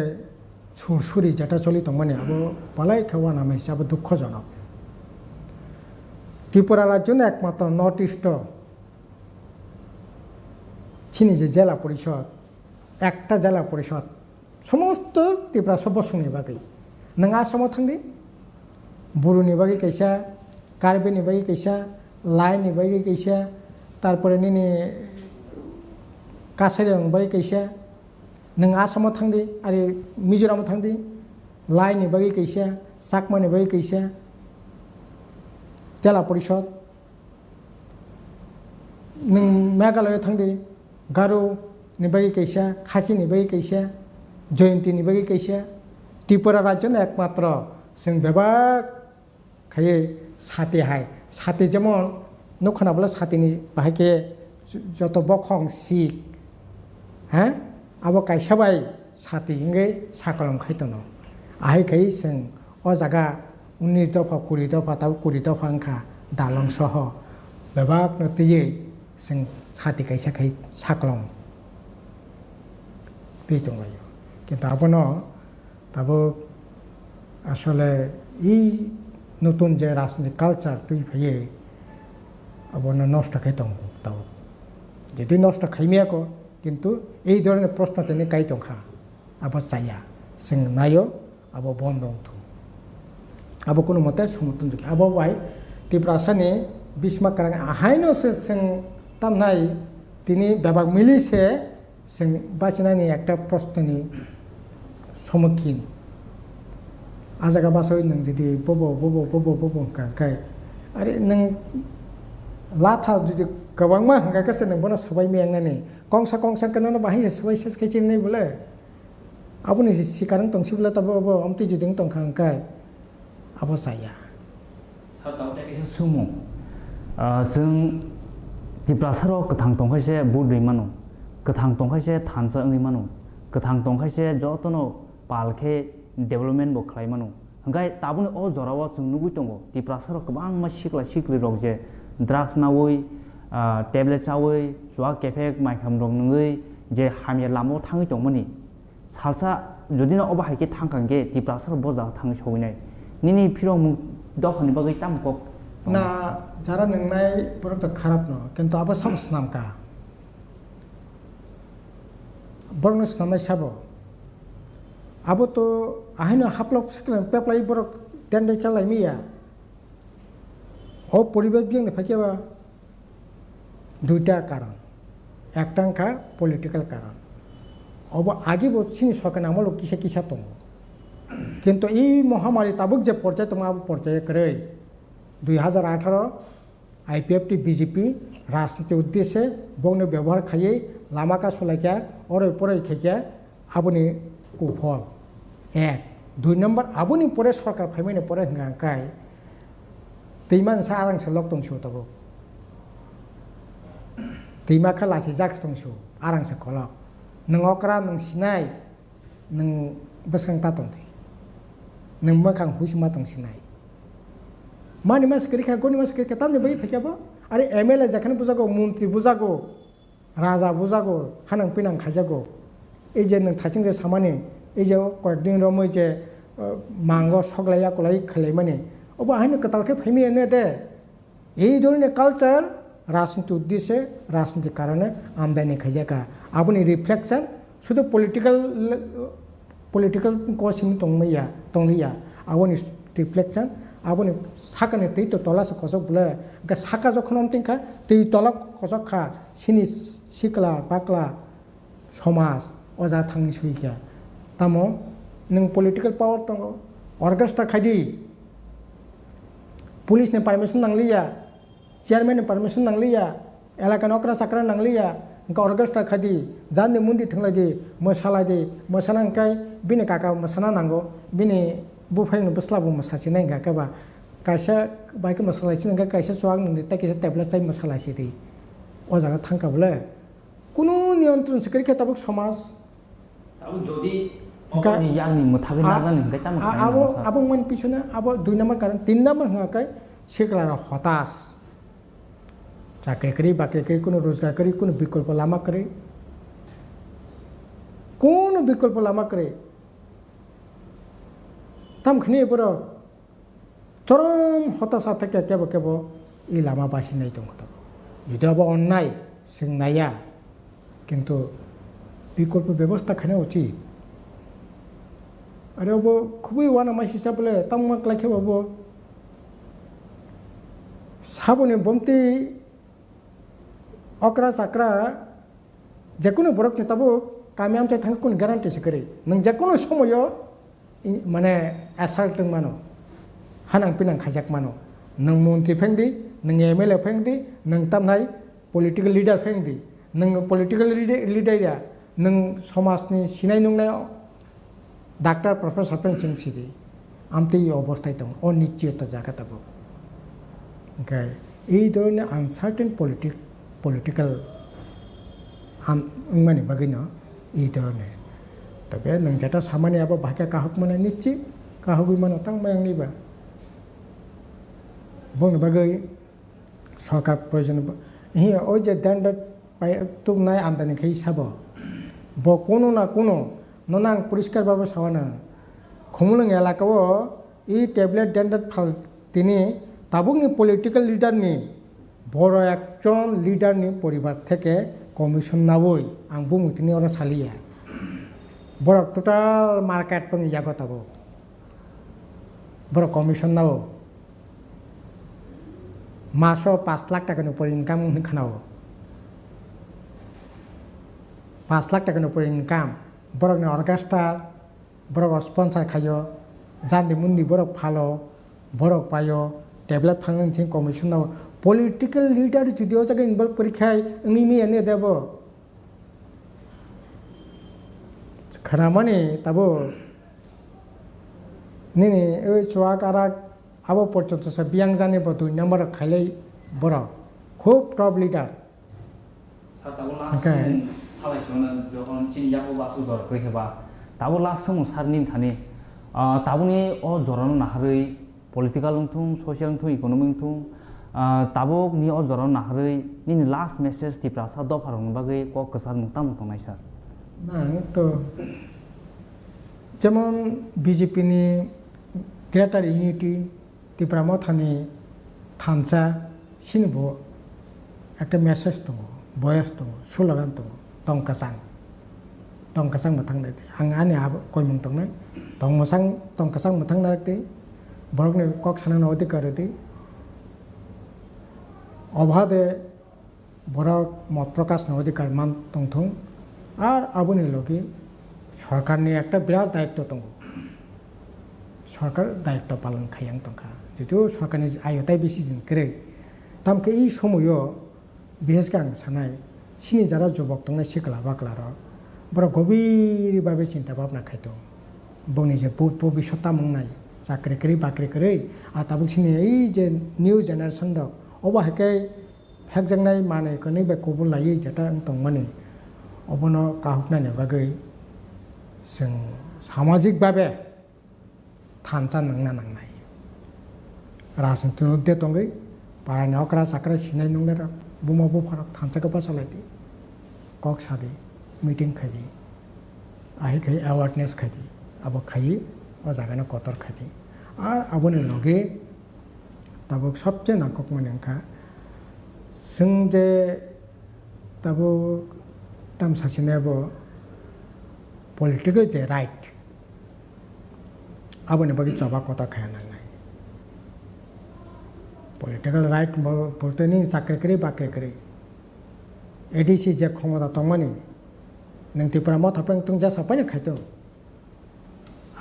সুরি যেটা চলিত মানে আবো পালাই খাওয়া নামে হিসাবে দুঃখজনক ত্রিপুরা রাজ্য একমাত্র নর্থ ইস্ট চিনি যে জেলা পরিষদ একটা জেলা পরিষদ সমস্ত ত্রিপুরা সর্বসংনি বাকি नों आसामाव थांदि बर'नि बागै कैसा कार्बिनि बागै कैसा लाइनि बागै कैसा तारपरे निनि कासारिनि बागै कैसा नों आसामाव थांदि आरो मिजोरामाव थांदि लाइनि बागै कैसा साकमानि बागै कैसा जिल्ला परिषद नों मेघालयआव थांदि गार'नि बागै कैसा खासिनि बागै कैसा जयन्तिनि बागै कैसा त्रिपुरा राज्य एकमात्र जों बेबाग खायै साथि हाय साथि जेमन न खोनाब्ला साथिनि बाहायके जत बखं सिक हाँ अब कायसाबाय साथि हिंगै साकलम खायतनो आहाय खायै जों अ जागा 19 दफा 20 दफा ताव 20 दफा अंखा दालं सह बेबाग नतियै जों साथि कायसा खाय साकलम दै दंलायो किन्तु आबनो তাবো আসলে এই নতুন যে রাজনৈতিক কালচার তুই ফেয়ে আবনা নষ্ট খাইতং তাও যদি নষ্ট খাইমিয়াকো কিন্তু এই ধরনের প্রশ্ন তিনি কাইতংখা আবার চাইয়া जों नायो আবো বন্ধ থু আবো কোনো মতে সমর্থন যোগ আবো বাই ত্রিপুরাসানি বিস্মা কারাং আহাইনো जों তামনাই তিনি বেবাগ মিলিছে जों বাসিনানি একটা প্রশ্ননি सम्मुखीन आजागा बासै नों जुदि बब गाय आरो नों लाथा जुदि गोबांमा गायगासिनो नोंबोनो सबाय मेंनानै कंसा कनो बाहाय सबाय सेस खायसिनै बोले आबुनि सिकारं तंसिबला तबो अमति जुदिं तंखांखाय आबो जाया सातावते एसे सुमु जों दिप्लासाराव गोथां दंखायसे बुद्रि मानु गोथां दंखायसे थानसा ओंनि मानु गोथां दंखायसे जतनो पालखे डेभलपमेन्ट बो खालायमानो ओंखाय ताबुनि अ जराव जों नुगै दङ दिप्रासाराव गोबां मा सिख्रि रग जे ड्राग्स नावै टेब्लेट चावै जुवा केफेक माइखाम रग नङै जे हामिया लामाव थाङै दंमोननि सालसा जुदिनो अबाहायके थांखांगे दिप्रासाराव बजा थाङै सौनाय निनि फिरं दखनि बागै तामकक ना जारा नोंनाय बरफ खाराप न किन्तु आबो सामस नामका बरनो स्नामनाय साबो आबो तो आहायनो हाप्लक साकल पेप्लाई बरक देन्दै चालाय मिया ओ परिबेश बिंग फाकेबा दुइटा कारण एकटांखा पलिटिकल कारण अब आगे बो सिनि सकेन आमलो किसा दङ किन्तु এই महामारी ताबुक जे पर्याय दङ आबो पर्याय करे 2018 आईपीएफटी बीजेपी राजनीति उद्देश्य बंनो व्यवहार खायै लामा का सलायका अरै परै खायका आबुनि कुफल एक 2 नम्बर आबुनि परे सरकार फाइमाने परे हंगाकाय दैमान सा आरांसे लक दंसो तबो दैमा खा लासि जाक्स दंसो आरांसे खलक नों अकरा नों सिनाय नों बसखां तातंते नों मखां हुइसमा दंसिनाय मानि मास करिखा गनि मास करिखा तामने बै फैखाबो आरो एमएलए जाखाने बुजागो मन्त्रि बुजागो राजा बुजागो खानां पिनां खाजागो এই যে नों थाइथिं जे सामानि এই যে কয়েকদিন রমই যে মাঙ্গ সগলাইয়া কলাই খেলাই মানে ও বাহাইনো কতালকে ফাইমি এনে দে এই ধরনের কালচার রাজনীতি উদ্দেশ্যে রাজনীতির কারণে আমদানি খাইজাকা আপনি রিফ্লেকশন শুধু পলিটিক্যাল কোচিং দंलैया আপনি রিফ্লেকশন আপনি সাকানে তৈ তো তলাসে কসক বলে সাকা যখন অমতিংখা তৈ তলা কসকখা সিনি সিকলা বাকলা समाज अजा थांनि सैखा तामो नों पलिटिकल पावर दङ अर्केस्ट्रा खायदि पुलिसनि पारमिशन नांलिया चेयारमेननि पारमिशन नांलिया एलाका नकरा साकरा नांलिया अर्केस्ट्रा खायदि जाननि मुन्दि थंलायदि मोसालायदि मोसानांखाय बिनि काका मोसाना नांगौ बिनि बुफायनो बस्लाबो मोसासिनाय गाकाबा कायसा बाइक मोसालायसिनांखाय कायसा सुवाग नोंदि ताकिसा टेब्लेट थाय मोसालायसिदि ও জায়গা থাকা বলে কোনো নিয়ন্ত্রণ সেখানে তাবুক সমাজ তাবো যদি Enggak. yang ni muthakin nagan ni kita abo man pisona abo 2 number karan 3 number ngakai seklara হতাশ চাকরি করি বাকি করি কোনো রোজগার করি কোনো বিকল্প লামা করে কোনো বিকল্প লামা করে তামখানি বড় চরম হতাশা থেকে কেবল কেবল এই লামা বাসিনাই দं যদি আবার অন্যায় সোंनाया কিন্তু বিকল্প ব্যবস্থা খানে উচিত আরে ও খুবই ওয়ানা মাসি সাবলে তামমাক লাখে বাবু সাবনে বমতি অকরা চাকরা যে কোনো বরক নেতাবো কামিয়াম চাই থাঙ্ক কোন গ্যারান্টি সেকরে নং যে কোনো সময় মানে অ্যাসাল্টিং মানো হানাং পিনাং খাইজাক মানো নং মন্ত্রী ফেংদি নং এমএলএ ফেংদি নং তামনাই পলিটিক্যাল লিডার ফেংদি नों पलिटिकल लिडारा नों समाजनि सिनाय नुंनाय डाक्टर प्रफेसर पेंसिन सिदि आमते अवस्थाय दं अनिश्चयता जागा दाबो ओमफ्राय এই ধরনের আনসার্টেন পলিটিক্যাল মানে বাকি না এই ধরনের তবে নং যেটা সামান্য আবার ভাগে কাহক মানে নিচ্ছি কাহকই মানে তাং মায়াং নিবা বন বাকি সরকার প্রয়োজন হিয়া ওই যে দ্যান্ডার তুক নাই আমদানি খাই সাব ব কোনো না কোনো ননাং পরিষ্কারভাবে সাবানা খমুলং এলাকাও এই ট্যাবলেট ড্যান্ডার ফাল তিনি তাবুকনি পলিটিক্যাল লিডারনি বড় একজন লিডারনি পরিবার থেকে কমিশন নাবই আং বুমু তিনি ওরা সালিয়া বড় টোটাল মার্কেট পং ইয়াগো তাবো বড় কমিশন নাও মাসো 5 লাখ টাকার উপর ইনকাম খানাও 5 লাখ টাকার উপর ইনকাম বরকনি অর্কেস্ট্রা বরক স্পন্সার খাইও জানি মুন্দি বরক ফালো বরক পাইও ট্যাবলেট ফাংশন কমিশন নাও পলিটিক্যাল লিডার যদিও জায়গায় ইনভলভ পরীক্ষায় নিমি এনে দেব খানা মানে তাবো নিনি ওই সোয়াক আরাক আবো পর্যন্ত সব বিয়াং জানে 2 নম্বর খাইলাই বড় খুব top leader 하나씩은 저건 진야고 바수 저렇게봐 다보 라스무 사르님 타니 다보니 저런 나하르이 political ungtung social ungtung economic ungtung tabok ni 저런 나하르이 ni last message ti prasa do pharong bagai ko kesar mungtam tongnai sar না তো যেমন বিজেপি নি গ্রেটার ইউনিটি ত্রিপুরা মথানি থানসা সিনবো একটা মেসেজ দङ বয়স দङ slogan দङ tongkasang matang nai ang ani ab koi mung tong nai tongkasang matang nai te borok ni kok sanang no odikar te অবাধে borok মত প্রকাশ no odikar man tong thong আর aboni logi সরকারনি একটা বিরাট দায়িত্ব দङ সরকার দায়িত্ব পালন খাইয়াং তংখা যদিও সরকারনি আয়তাই বেশি দিন করে তামকে এই সময়ও বিশেষ করে আং সানাই সিনি যারা যুবক দङ সিকলা বাকলার বড় গভীরভাবে চিন্তা ভাবনা খাইতো বনি যে ভবিষ্যৎ মংনাই চাকরি করি বাকরি করে আর তাবুক সিনি এই যে নিউ জেনারেশন দক অবাহাকে ফেকজাंनाय মানে কনে বে কবুল লাयै যেটা দं মানে অবন কাহুকনানে বাগै जों সামাজিকভাবে থানসা নংনা নাংনাই রাজনীতি দে দङै পারানি অকরা চাকরা সিনাই নংনা बुमा बुफारक थानसाखौ बासालायदि कक सादि मिटिं खायदि आहि खाय एवारनेस खायदि अब खायि ओ जागानो कतर खायदि आर आबोनि लगे ताबो सबसे नाकक मानेखा जों जे ताबो ताम सासेनाबो पलिटिकल जे राइट आबोनि बागै जबा कथा खाया नांनाय पलिटिकल राइट बोलते नहीं चाकरी करी बाकरी करी एडीसी जे क्षमता दंमानि नों त्रिपुरा मत हापें तुम जा सापायनो खायदों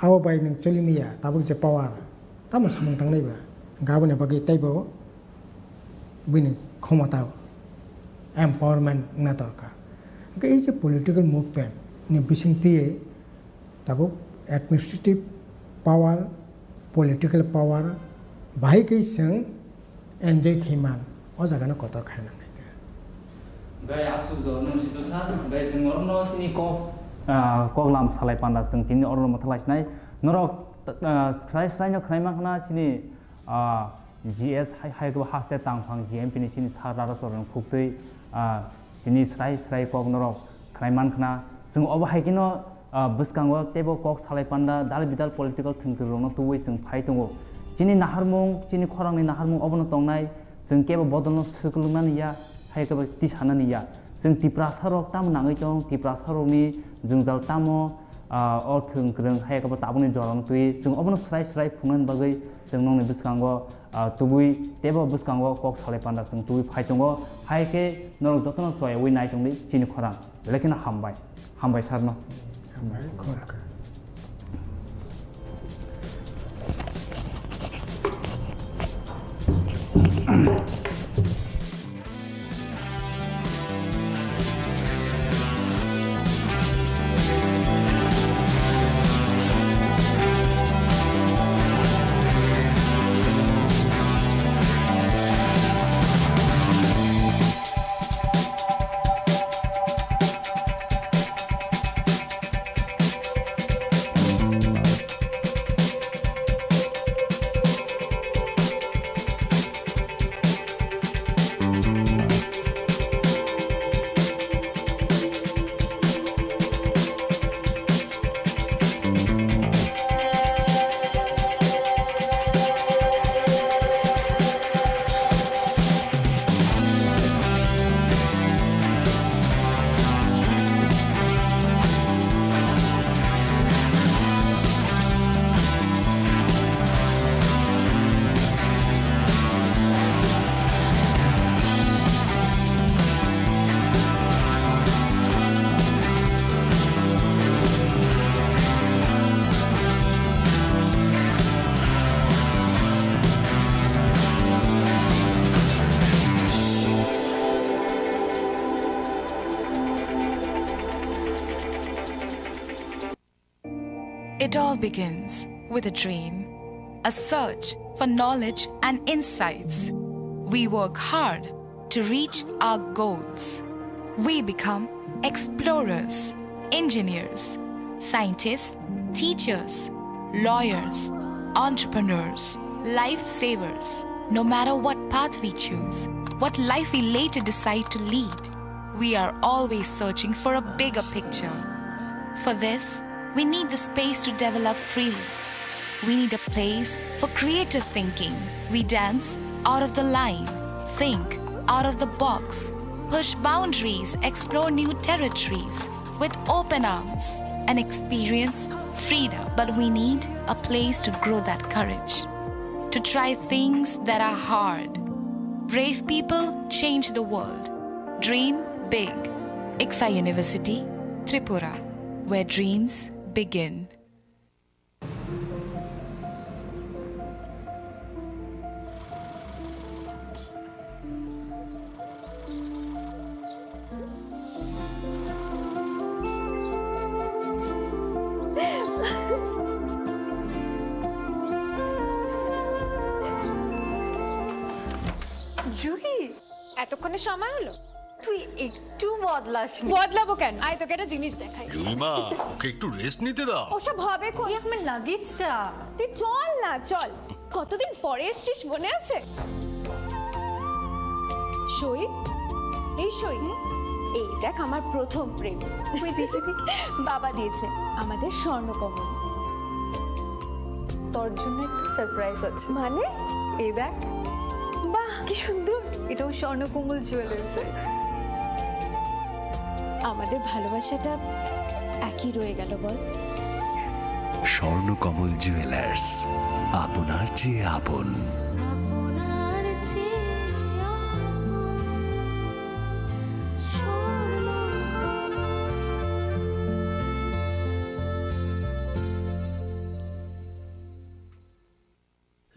आबो बाय नों चलिमिया ताबो जे पावार ताम सामं थांनायबा गाबोनि बागै ताइबो बिनि क्षमता एम्पावरमेंट ना दरकार এই যে পলিটিক্যাল মুভমেন্ট नि बिसिंतिये ताबो एडमिनिस्ट्रेटिव पावर पलिटिकल पावर बाहाय जों एन्जय खैमान अ जागानो कतर खायनांनाय gai asujo nang situsa gai jeng orno sini kok lam salai panda jeng tini orno mathalai snai norok srai no khaima khana sini GS hai ko haste tangphang GMP ni sini sarara soron khuktai sini srai kok norok khraiman khana jeng obo hai kino buskango tebo kok salai panda dal bidal political thinker rong no tuwei jeng phai tongo sini naharmung sini khorangni naharmung obono tongnai jeng kebo bodolno sukulungnani ya hai kebo tisanani ya jeng tiprasarok tam nangai tong tiprasarokni jungjal tamo thung kreng hai kebo tabuni jorong tui jeng obono srai phungnan bagai jeng nongni buskango tubui tebo buskango kok salai panda jeng tubui phai tongo hai ke norok jotono soy wi nai tongni sini khorang lekina hambai sarno hambai khol It all begins with a dream, a search for knowledge and insights. We work hard to reach our goals. We become explorers, engineers, scientists, teachers, lawyers, entrepreneurs, lifesavers. No matter what path we choose, what life we later decide to lead, we are always searching for a bigger picture. For this, we need the space to develop freely. We need a place for creative thinking. We dance out of the line, think out of the box, push boundaries, explore new territories with open arms and experience freedom. But we need a place to grow that courage, to try things that are hard. Brave people change the world. Dream big. ICFA University, Tripura, where dreams begin. Juhi এতক্ষণে সময় হলো তুই একটু বদলাসনি। বদলাবো কেন? আয় তোকে একটা জিনিস দেখাই। জুলিমা ওকে একটু রেস্ট নিতে দাও। ওসব হবে কোন? এই আমার লাগেজটা। তুই চল না চল, কতদিন পরে এসছিস মনে আছে? সই, এই সই, এই দেখ আমার প্রথম প্রেম। তুই দেখে দেখে বাবা দিয়েছে আমাদের স্বর্ণকমল। তোর জন্য একটা সারপ্রাইজ আছে। মানে এই দেখ, বাহ কি সুন্দর। এটাও স্বর্ণকমল জুয়েলার্সের। আমাদের ভালোবাসাটা একই রয়ে গেল বল। স্বর্ণকমল জুয়েলার্স, আপনার চেয়ে আপন।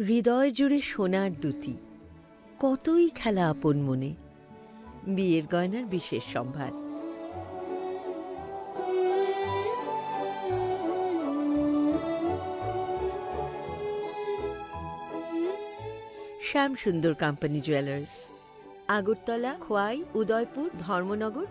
হৃদয় জুড়ে সোনার দুটি, কতই খেলা আপন মনে। বিয়ের গয়নার বিশেষ সম্ভার। শ্যাম সুন্দর কোম্পানি জুয়েলার্স, আগরতলা, খোয়াই, উদয়পুর, ধর্মনগর,